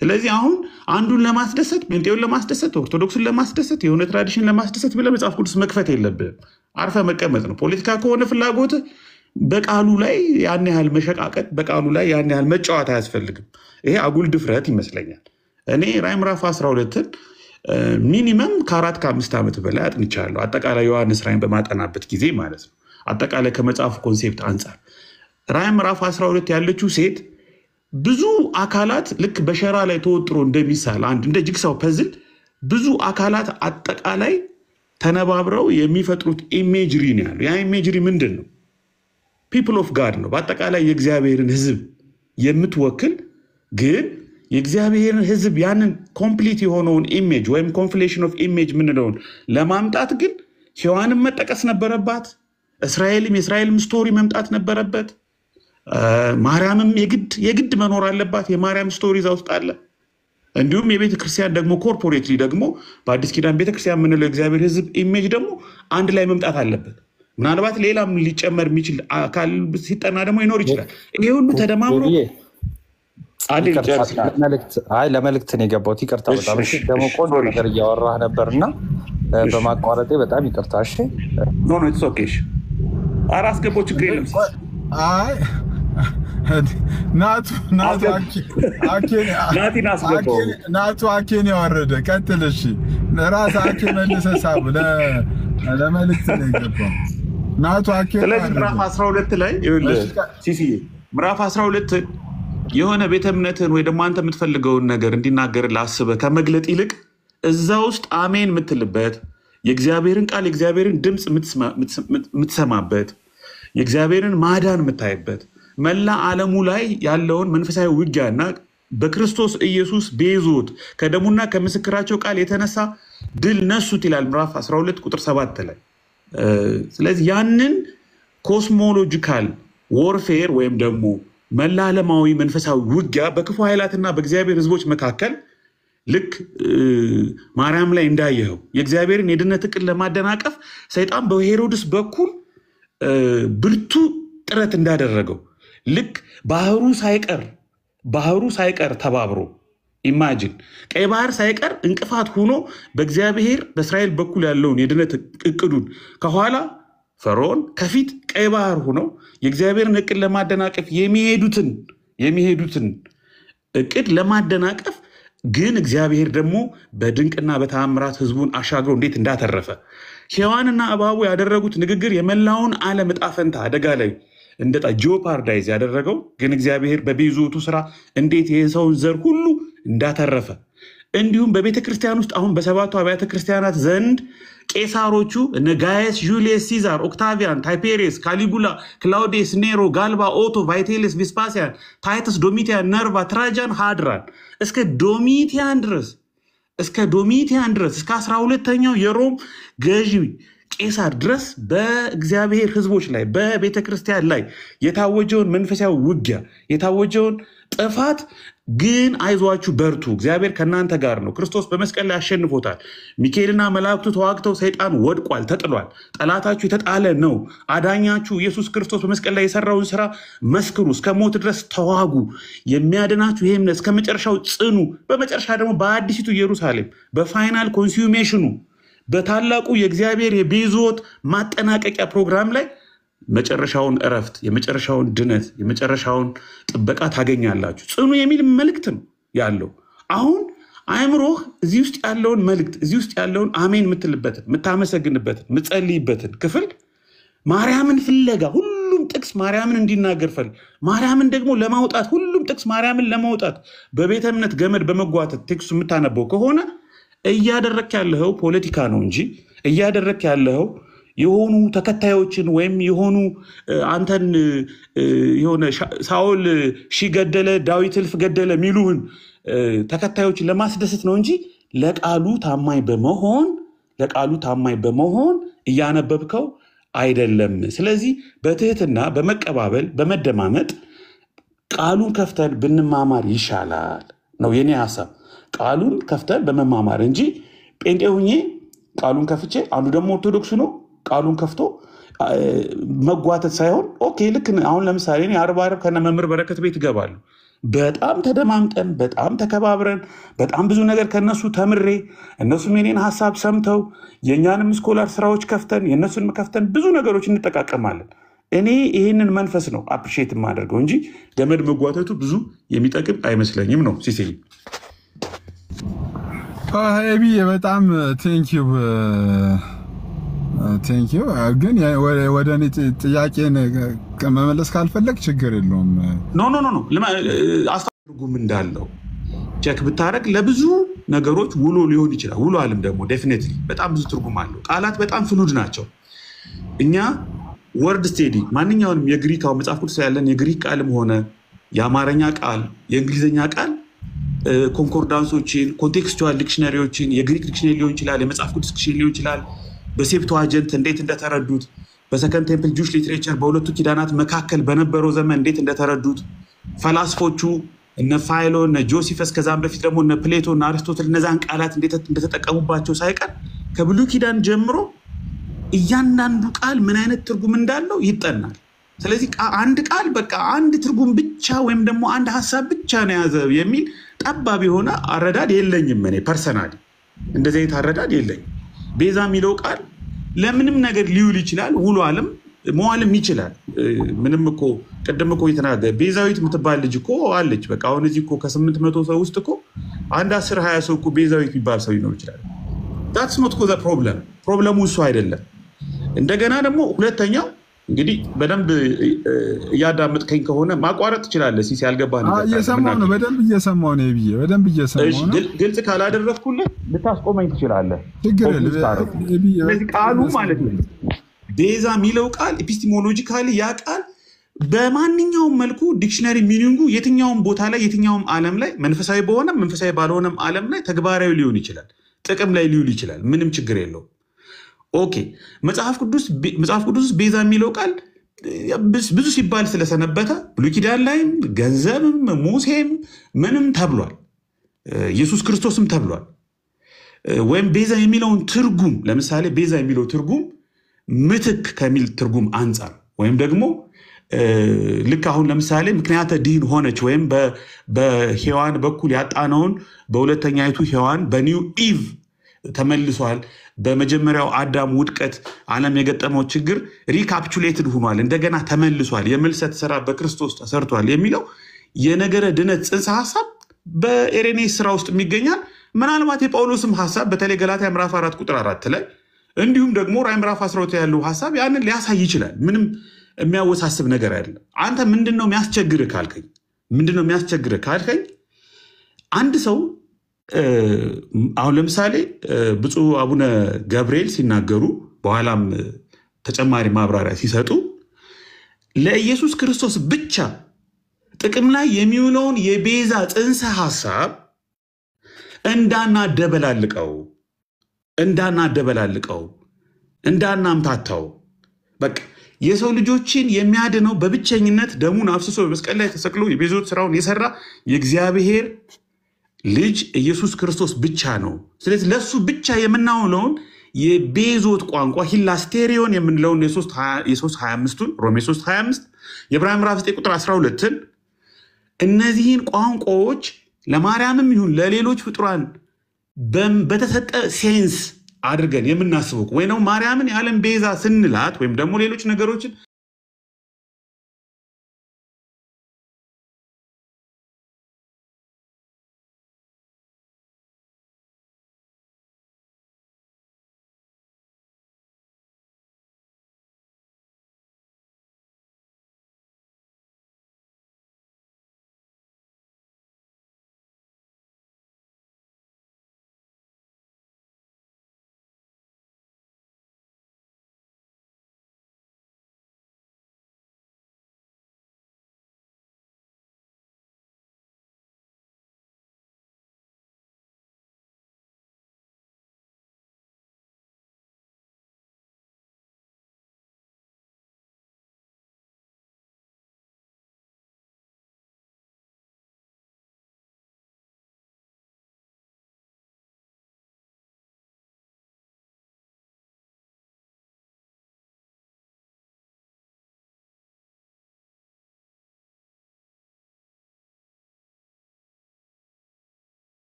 ስለዚህ አሁን አንዱን ለማስደሰት ጴንጤውን ለማስደሰት ኦርቶዶክስን ለማስደሰት የሆነ ትራዲሽን ለማስደሰት ብለህ መጽሐፍ ቅዱስ መክፈት የለብህም። አርፈ መቀመጥ ነው። ፖለቲካ ከሆነ ፍላጎት በቃሉ ላይ ያን ያህል መሸቃቀጥ፣ በቃሉ ላይ ያን ያህል መጫወት አያስፈልግም። ይሄ አጉል ድፍረት ይመስለኛል። እኔ ራዕይ ምዕራፍ 12ን ሚኒመም ከ4 ከ5 ዓመት በላይ አጥንቻለሁ። አጠቃላይ ዮሐንስ ራዕይን በማጠናበት ጊዜ ማለት ነው። አጠቃላይ ከመጽሐፉ ኮንሴፕት አንጻር ራዕይ ምዕራፍ 12 ያለችው ሴት ብዙ አካላት ልክ በሸራ ላይ ተወጥሮ እንደሚሳል አንድ እንደ ጅግሳው ፐዝል ብዙ አካላት አጠቃላይ ተነባብረው የሚፈጥሩት ኢሜጅሪ ነው ያለው። ያ ኢሜጅሪ ምንድን ነው? ፒፕል ኦፍ ጋድ ነው። በአጠቃላይ የእግዚአብሔርን ሕዝብ የምትወክል ግን የእግዚአብሔርን ሕዝብ ያንን ኮምፕሊት የሆነውን ኢሜጅ ወይም ኮንፍሌሽን ኦፍ ኢሜጅ ምንለውን ለማምጣት ግን ሔዋንም መጠቀስ ነበረባት። እስራኤልም የእስራኤልም ስቶሪ መምጣት ነበረበት። ማርያምም የግድ መኖር አለባት። የማርያም ስቶሪ እዛ ውስጥ አለ። እንዲሁም የቤተ ክርስቲያን ደግሞ ኮርፖሬትሊ ደግሞ በአዲስ ኪዳን ቤተክርስቲያን የምንለው እግዚአብሔር ሕዝብ ኢሜጅ ደግሞ አንድ ላይ መምጣት አለበት። ምናልባት ሌላም ሊጨመር የሚችል አካል ሲጠና ደግሞ ይኖር ይችላል። ይሄ ሁሉ ተደማምሮ ለመልእክት ነው የገባሁት። ይቅርታ በጣም ደግሞ ቆንጆ ነገር እያወራህ ነበርና በማቋረጤ በጣም ይቅርታ። እሺ ኖ ኢትስ ኦኬ። አራስ ገቦ ችግር የለም። አይ ናቱ አኬን ያወረደ ቀጥል። እሺ ለራስ አኬ መልሰህ ሳብ ለመልእክት ነው የገባው ናቱ አኬን። ስለዚህ ምዕራፍ 12 ላይ ሲሲዬ ምዕራፍ 12 የሆነ ቤተ እምነትን ወይ ደግሞ አንተ የምትፈልገውን ነገር እንዲናገርልህ አስበህ ከመግለጥ ይልቅ እዛ ውስጥ አሜን የምትልበት የእግዚአብሔርን ቃል የእግዚአብሔርን ድምፅ የምትሰማበት የእግዚአብሔርን ማዳን የምታይበት መላ ዓለሙ ላይ ያለውን መንፈሳዊ ውጊያና በክርስቶስ ኢየሱስ ቤዞት ከደሙና ከምስክራቸው ቃል የተነሳ ድል ነሱት ይላል ምዕራፍ 12 ቁጥር 7 ላይ። ስለዚህ ያንን ኮስሞሎጂካል ዎርፌር ወይም ደግሞ መላ ዓለማዊ መንፈሳዊ ውጊያ በክፉ ኃይላትና በእግዚአብሔር ሕዝቦች መካከል ልክ ማርያም ላይ እንዳየኸው የእግዚአብሔርን የድነት ዕቅድ ለማደናቀፍ ሰይጣን በሄሮድስ በኩል ብርቱ ጥረት እንዳደረገው ልክ ባህሩ ሳይቀር ተባብሮ ኢማጂን ቀይ ባህር ሳይቀር እንቅፋት ሆኖ በእግዚአብሔር በእስራኤል በኩል ያለውን የድነት ዕቅዱን ከኋላ ፈርዖን ከፊት ቀይ ባህር ሆነው የእግዚአብሔርን ዕቅድ ለማደናቀፍ የሚሄዱትን ዕቅድ ለማደናቀፍ ግን እግዚአብሔር ደግሞ በድንቅና በተአምራት ህዝቡን አሻግሮ እንዴት እንዳተረፈ ሔዋንና እባቡ ያደረጉት ንግግር የመላውን ዓለም ዕጣ ፈንታ አደጋ ላይ እንደጣ ጂኦፓርዳይዝ ያደረገው ግን እግዚአብሔር በቤዞቱ ስራ እንዴት የሰውን ዘር ሁሉ እንዳተረፈ እንዲሁም በቤተ ክርስቲያን ውስጥ አሁን በሰባቱ አብያተ ክርስቲያናት ዘንድ ቄሳሮቹ እነ ጋየስ፣ ጁሊየስ ሲዛር፣ ኦክታቪያን፣ ታይፔሪየስ፣ ካሊጉላ፣ ክላውዲየስ፣ ኔሮ፣ ጋልባ፣ ኦቶ፣ ቫይቴሌስ፣ ቪስፓሲያን፣ ታይተስ፣ ዶሚቲያን፣ ነርቫ፣ ትራጃን፣ ሃድራን እስከ ዶሚቲያን ድረስ እስከ 12ኛው የሮም ገዢ ቄሳር ድረስ በእግዚአብሔር ህዝቦች ላይ በቤተ ክርስቲያን ላይ የታወጀውን መንፈሳዊ ውጊያ የታወጀውን ጥፋት ግን አይዟችሁ በርቱ፣ እግዚአብሔር ከእናንተ ጋር ነው፣ ክርስቶስ በመስቀል ላይ አሸንፎታል፣ ሚካኤልና መላእክቱ ተዋግተው ሰይጣን ወድቋል፣ ተጥሏል፣ ጠላታችሁ የተጣለ ነው፣ አዳኛችሁ ኢየሱስ ክርስቶስ በመስቀል ላይ የሰራውን ስራ መስክሩ፣ እስከ ሞት ድረስ ተዋጉ፣ የሚያድናችሁ ይሄ እምነት እስከ መጨረሻው ጽኑ። በመጨረሻ ደግሞ በአዲሲቱ ኢየሩሳሌም በፋይናል ኮንሱሜሽኑ በታላቁ የእግዚአብሔር የቤዞት ማጠናቀቂያ ፕሮግራም ላይ መጨረሻውን እረፍት፣ የመጨረሻውን ድነት፣ የመጨረሻውን ጥበቃ ታገኛላችሁ። ጽኑ የሚል መልእክት ነው ያለው። አሁን አእምሮህ እዚህ ውስጥ ያለውን መልእክት እዚህ ውስጥ ያለውን አሜን የምትልበትን የምታመሰግንበትን የምትጸልይበትን ክፍል ማርያምን ፍለጋ ሁሉም ጥቅስ ማርያምን እንዲናገር ፈልግ ማርያምን ደግሞ ለማውጣት ሁሉም ጥቅስ ማርያምን ለማውጣት በቤተ እምነት ገመድ በመጓተት ቴክስቱ የምታነበው ከሆነ እያደረክ ያለኸው ፖለቲካ ነው እንጂ እያደረክ ያለኸው የሆኑ ተከታዮችን ወይም የሆኑ አንተን የሆነ ሳኦል ሺህ ገደለ ዳዊት እልፍ ገደለ የሚሉህን ተከታዮችን ለማስደሰት ነው እንጂ ለቃሉ ታማኝ በመሆን እያነበብከው አይደለም። ስለዚህ በትህትና በመቀባበል በመደማመጥ ቃሉን ከፍተን ብንማማር ይሻላል ነው የኔ ሐሳብ። ቃሉን ከፍተን በመማማር እንጂ ጴንጤ ሁኜ ቃሉን ከፍቼ አንዱ ደግሞ ኦርቶዶክስ ነው ቃሉን ከፍቶ መጓተት ሳይሆን ኦኬ ልክ አሁን ለምሳሌ እኔ ዓርብ ከነ መምህር በረከት ቤት እገባለሁ። በጣም ተደማምጠን በጣም ተከባብረን በጣም ብዙ ነገር ከነሱ ተምሬ እነሱም የኔን ሐሳብ ሰምተው የኛንም ስኮላር ስራዎች ከፍተን የነሱን ከፍተን ብዙ ነገሮች እንጠቃቀማለን። እኔ ይሄንን መንፈስ ነው አፕሪሺየት የማደርገው እንጂ ገመድ መጓተቱ ብዙ የሚጠቅም አይመስለኝም ነው ሲሴ ኤቢ በጣም ቴንኪዩ ግን ወደ እኔ ጥያቄን መመለስ ካልፈለግ ችግር የለውም። ኖ አስተርጉም እንዳለው ቼክ ብታረግ ለብዙ ነገሮች ውሎ ሊሆን ይችላል። ውሎ አለም ደግሞ ዴፊኒትሊ በጣም ብዙ ትርጉም አለው። ቃላት በጣም ፍሉድ ናቸው። እኛ ወርድ ስቴዲ ማንኛውንም የግሪክ መጽሐፍ ቅዱስ ያለን የግሪክ ቃልም ሆነ የአማርኛ ቃል የእንግሊዝኛ ቃል ኮንኮርዳንሶችን ኮንቴክስቹዋል ዲክሽነሪዎችን የግሪክ ዲክሽነሪ ሊሆን ይችላል የመጽሐፍ ቅዱስ ዲክሽነሪ ሊሆን ይችላል በሴፕቱአጀንት እንዴት እንደተረዱት በሰከንድ ቴምፕል ጁሽ ሊትሬቸር በሁለቱ ኪዳናት መካከል በነበረው ዘመን እንዴት እንደተረዱት ፈላስፎቹ እነ ፋይሎ እነ ጆሲፈስ ከዛም በፊት ደግሞ እነ ፕሌቶ እና አሪስቶትል እነዛን ቃላት እንደተጠቀሙባቸው ሳይቀር ከብሉይ ኪዳን ጀምሮ እያንዳንዱ ቃል ምን አይነት ትርጉም እንዳለው ይጠናል። ስለዚህ አንድ ቃል በቃ አንድ ትርጉም ብቻ ወይም ደግሞ አንድ ሐሳብ ብቻ ነው ያዘው የሚል ጠባብ የሆነ አረዳድ የለኝም። እኔ ፐርሰናሊ እንደዚህ አይነት አረዳድ የለኝም። ቤዛ የሚለው ቃል ለምንም ነገር ሊውል ይችላል ውሎ ዓለም መዋልም ይችላል። ምንም እኮ ቀደም እኮ የተናገረ ቤዛዊት የምትባል ልጅ እኮ አለች። በቃ አሁን እዚህ እኮ ከ800 ሰው ውስጥ እኮ አንድ 10-20 ሰው እኮ ቤዛዊት የሚባል ሰው ይኖር ይችላል። that's not the problem ፕሮብለሙ እሱ አይደለም። እንደገና ደግሞ ሁለተኛው እንግዲህ በደንብ እያዳመጥከኝ ከሆነ ማቋረጥ ትችላለህ። ሲሲ ያልገባህ ነገር እየሰማሁ ነው። በደንብ እየሰማሁ ነው። ይብዬ በደንብ እየሰማሁ ነው። ግልጽ ካላደረኩልህ ልታስቆመኝ ትችላለህ። ችግር የለም። ስለዚህ ቃሉ ማለት ነው ቤዛ የሚለው ቃል ኤፒስቲሞሎጂካሊ ያ ቃል በማንኛውም መልኩ ዲክሽነሪ ሚኒንጉ የትኛውም ቦታ ላይ የትኛውም ዓለም ላይ መንፈሳዊ በሆነም መንፈሳዊ ባልሆነም ዓለም ላይ ተግባራዊ ሊሆን ይችላል፣ ጥቅም ላይ ሊውል ይችላል። ምንም ችግር የለውም። ኦኬ መጽሐፍ ቅዱስ ቤዛ የሚለው ቃል ብዙ ሲባል ስለሰነበተ ብሉይ ኪዳን ላይም ገንዘብም ሙሴም ምንም ተብሏል፣ ኢየሱስ ክርስቶስም ተብሏል። ወይም ቤዛ የሚለውን ትርጉም ለምሳሌ ቤዛ የሚለው ትርጉም ምትክ ከሚል ትርጉም አንጻር ወይም ደግሞ ልክ አሁን ለምሳሌ ምክንያተ ድህን ሆነች ወይም በሔዋን በኩል ያጣነውን በሁለተኛይቱ ሔዋን በኒው ኢቭ ተመልሷል። በመጀመሪያው አዳም ውድቀት ዓለም የገጠመው ችግር ሪካፕቹሌትድ ሆኗል፣ እንደገና ተመልሷል፣ የምልሰት ስራ በክርስቶስ ተሰርቷል የሚለው የነገረ ድነት ጽንሰ ሐሳብ በኤሬኔስ ስራ ውስጥ የሚገኛል። ምናልባት የጳውሎስም ሐሳብ በተለይ ገላትያ ምዕራፍ 4 ቁጥር 4 ላይ እንዲሁም ደግሞ ራዕይ ምዕራፍ 12 ያለው ሐሳብ ያንን ሊያሳይ ይችላል። ምንም የሚያወሳስብ ነገር አይደለም። አንተ ምንድነው የሚያስቸግርህ ካልከኝ አንድ ሰው አሁን ለምሳሌ ብፁዕ አቡነ ገብርኤል ሲናገሩ በኋላም ተጨማሪ ማብራሪያ ሲሰጡ ለኢየሱስ ክርስቶስ ብቻ ጥቅም ላይ የሚውለውን የቤዛ ጽንሰ ሐሳብ እንዳናደበላልቀው እንዳናምታታው በቃ የሰው ልጆችን የሚያድነው በብቸኝነት ደሙን አፍስሶ በመስቀል ላይ ተሰቅሎ የቤዞት ስራውን የሰራ የእግዚአብሔር ልጅ ኢየሱስ ክርስቶስ ብቻ ነው። ስለዚህ ለሱ ብቻ የምናውለውን የቤዞት ቋንቋ ሂላስቴሪዮን የምንለውን የ3:25ቱን ሮሜ 3:25 የዕብራውያን ምዕራፍ 9 ቁጥር 12ን እነዚህን ቋንቋዎች ለማርያምም ይሁን ለሌሎች ፍጡራን በተሰጠ ሴንስ አድርገን የምናስበው ወይ ነው ማርያምን የዓለም ቤዛ ስንላት ወይም ደግሞ ሌሎች ነገሮችን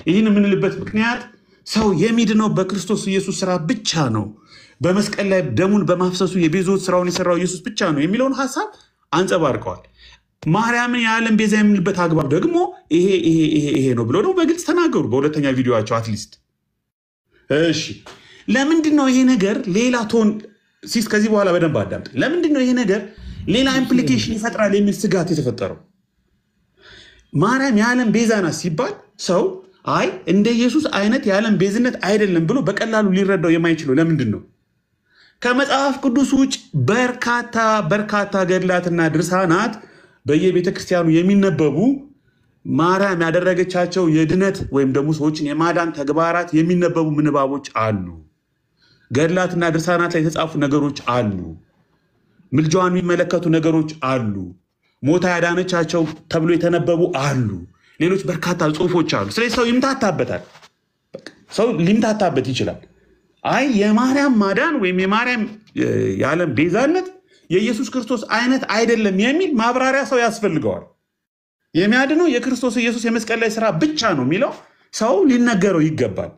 ይህን የምንልበት ምክንያት ሰው የሚድነው በክርስቶስ ኢየሱስ ስራ ብቻ ነው፣ በመስቀል ላይ ደሙን በማፍሰሱ የቤዞት ስራውን የሰራው ኢየሱስ ብቻ ነው የሚለውን ሀሳብ አንጸባርቀዋል። ማርያምን የዓለም ቤዛ የምንልበት አግባብ ደግሞ ይሄ ነው ብሎ ነው በግልጽ ተናገሩ በሁለተኛ ቪዲዮቸው አትሊስት። እሺ ለምንድን ነው ይሄ ነገር ሌላ ቶን ሲስ ከዚህ በኋላ በደንብ አዳምጥ። ለምንድን ነው ይሄ ነገር ሌላ ኢምፕሊኬሽን ይፈጥራል የሚል ስጋት የተፈጠረው? ማርያም የዓለም ቤዛ ናት ሲባል ሰው አይ እንደ ኢየሱስ አይነት የዓለም ቤዝነት አይደለም ብሎ በቀላሉ ሊረዳው የማይችለው ለምንድን ነው? ከመጽሐፍ ቅዱስ ውጭ በርካታ ገድላትና ድርሳናት በየቤተ ክርስቲያኑ የሚነበቡ ማርያም ያደረገቻቸው የድነት ወይም ደግሞ ሰዎችን የማዳን ተግባራት የሚነበቡ ምንባቦች አሉ። ገድላትና ድርሳናት ላይ የተጻፉ ነገሮች አሉ። ምልጃዋን የሚመለከቱ ነገሮች አሉ። ሞታ ያዳነቻቸው ተብሎ የተነበቡ አሉ። ሌሎች በርካታ ጽሑፎች አሉ። ስለዚህ ሰው ይምታታበታል። ሰው ሊምታታበት ይችላል። አይ የማርያም ማዳን ወይም የማርያም የዓለም ቤዛነት የኢየሱስ ክርስቶስ አይነት አይደለም የሚል ማብራሪያ ሰው ያስፈልገዋል። የሚያድነው የክርስቶስ ኢየሱስ የመስቀል ላይ ስራ ብቻ ነው የሚለው ሰው ሊነገረው ይገባል።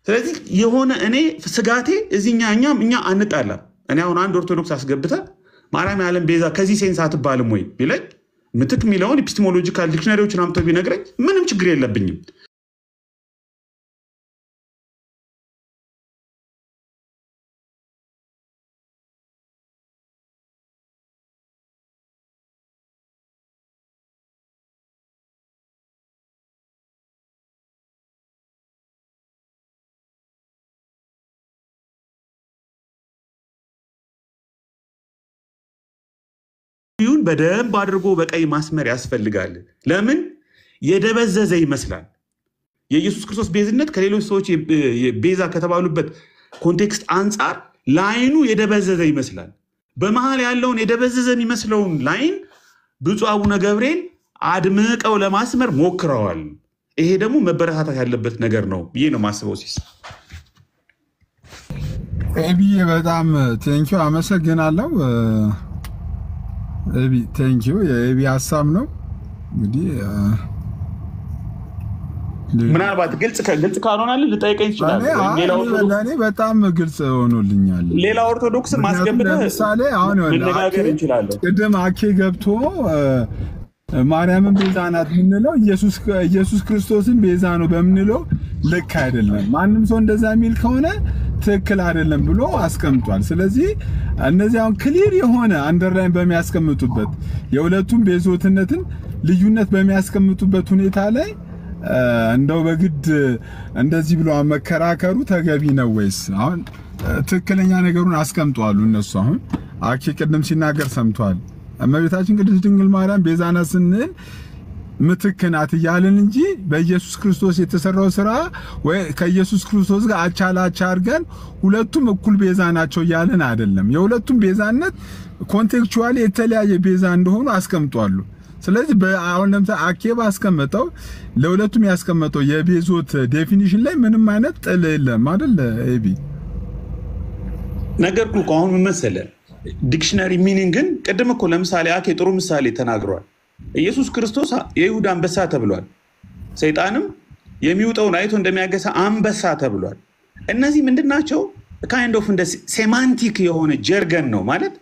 ስለዚህ የሆነ እኔ ስጋቴ እዚህኛ እኛ አንጣላም። እኔ አሁን አንድ ኦርቶዶክስ አስገብተ ማርያም የዓለም ቤዛ ከዚህ ሴንስ አትባልም ወይ ቢለኝ ምትክ የሚለውን ኤፒስቴሞሎጂካል ዲክሽነሪዎችን አምጥቶ ቢነግረኝ ምንም ችግር የለብኝም። ይሁን በደንብ አድርጎ በቀይ ማስመር ያስፈልጋል። ለምን የደበዘዘ ይመስላል? የኢየሱስ ክርስቶስ ቤዝነት ከሌሎች ሰዎች ቤዛ ከተባሉበት ኮንቴክስት አንጻር ላይኑ የደበዘዘ ይመስላል። በመሃል ያለውን የደበዘዘ የሚመስለውን ላይን ብፁዕ አቡነ ገብርኤል አድምቀው ለማስመር ሞክረዋል። ይሄ ደግሞ መበረታታት ያለበት ነገር ነው ብዬ ነው ማስበው። ሲስ ኤቢዬ በጣም ቴንኪው አመሰግናለሁ። ኤቢ ቴንኪው የኤቢ ሀሳብ ነው እንግዲህ ምናልባት ግልጽ ካልሆነልህ ልጠይቀኝ ትችላለህ። ለእኔ በጣም ግልጽ ሆኖልኛል። ሌላ ኦርቶዶክስ ማስገብተህ ለምሳሌ አሁን መነጋገር እንችላለን። ቅድም አኬ ገብቶ ማርያምን ቤዛ ናት የምንለው ኢየሱስ ክርስቶስን ቤዛ ነው በምንለው ልክ አይደለም። ማንም ሰው እንደዛ የሚል ከሆነ ትክክል አይደለም ብሎ አስቀምጧል። ስለዚህ እነዚህ አሁን ክሊር የሆነ አንደርላይን በሚያስቀምጡበት የሁለቱም ቤዞትነትን ልዩነት በሚያስቀምጡበት ሁኔታ ላይ እንደው በግድ እንደዚህ ብሎ መከራከሩ ተገቢ ነው ወይስ? አሁን ትክክለኛ ነገሩን አስቀምጧሉ እነሱ። አሁን አኬ ቅድም ሲናገር ሰምቷል። እመቤታችን ቅድስት ድንግል ማርያም ቤዛ ናት ስንል ምትክ ናት እያልን እንጂ በኢየሱስ ክርስቶስ የተሰራው ስራ ወይ ከኢየሱስ ክርስቶስ ጋር አቻ ላቻ አድርገን ሁለቱም እኩል ቤዛ ናቸው እያልን አይደለም። የሁለቱም ቤዛነት ኮንቴክስቹዋሊ የተለያየ ቤዛ እንደሆኑ አስቀምጧሉ። ስለዚህ አሁን ለምሳሌ አኬባ አስቀመጠው ለሁለቱም ያስቀመጠው የቤዞት ዴፊኒሽን ላይ ምንም አይነት ጥል የለም አይደል? ኤቢ ነገርኩ እኮ አሁን ምን መሰለህ ዲክሽነሪ ሚኒንግን ቅድም እኮ ለምሳሌ አኬ ጥሩ ምሳሌ ተናግሯል። ኢየሱስ ክርስቶስ የይሁዳ አንበሳ ተብሏል። ሰይጣንም የሚውጠውን አይቶ እንደሚያገሳ አንበሳ ተብሏል። እነዚህ ምንድናቸው? ካይንድ ኦፍ እንደ ሴማንቲክ የሆነ ጀርገን ነው ማለት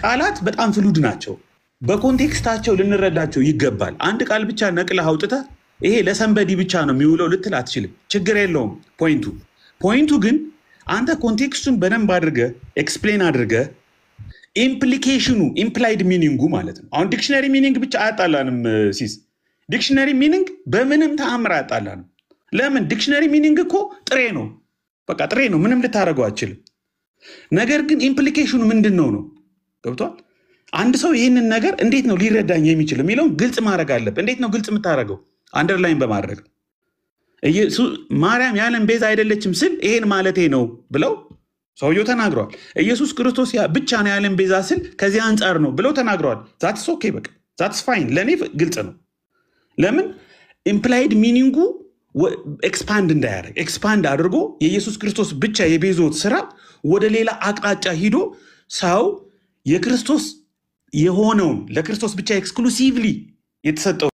ቃላት በጣም ፍሉድ ናቸው። በኮንቴክስታቸው ልንረዳቸው ይገባል። አንድ ቃል ብቻ ነቅለህ አውጥተህ ይሄ ለሰንበዲ ብቻ ነው የሚውለው ልትል አትችልም። ችግር የለውም። ፖይንቱ ግን አንተ ኮንቴክስቱን በደንብ አድርገህ ኤክስፕሌን አድርገህ ኢምፕሊኬሽኑ ኢምፕላይድ ሚኒንጉ ማለት ነው። አሁን ዲክሽነሪ ሚኒንግ ብቻ አያጣላንም ሲስ። ዲክሽነሪ ሚኒንግ በምንም ተአምር አያጣላንም። ለምን? ዲክሽነሪ ሚኒንግ እኮ ጥሬ ነው፣ በቃ ጥሬ ነው፣ ምንም ልታደርገው አትችልም። ነገር ግን ኢምፕሊኬሽኑ ምንድን ነው ነው ገብቷል? አንድ ሰው ይህንን ነገር እንዴት ነው ሊረዳኝ የሚችል የሚለውን ግልጽ ማድረግ አለብህ። እንዴት ነው ግልጽ የምታደርገው? አንደርላይን በማድረግ ማርያም የዓለም ቤዛ አይደለችም ስል ይሄን ማለቴ ነው ብለው ሰውየው ተናግረዋል። ኢየሱስ ክርስቶስ ብቻ ነው የዓለም ቤዛ ስል ከዚህ አንጻር ነው ብለው ተናግረዋል። ዛትስ ኦኬ፣ በቃ ዛትስ ፋይን፣ ለእኔ ግልጽ ነው። ለምን ኢምፕላይድ ሚኒንጉ ኤክስፓንድ እንዳያደርግ ኤክስፓንድ አድርጎ የኢየሱስ ክርስቶስ ብቻ የቤዞት ስራ ወደ ሌላ አቅጣጫ ሂዶ ሰው የክርስቶስ የሆነውን ለክርስቶስ ብቻ ኤክስክሉሲቭሊ የተሰጠው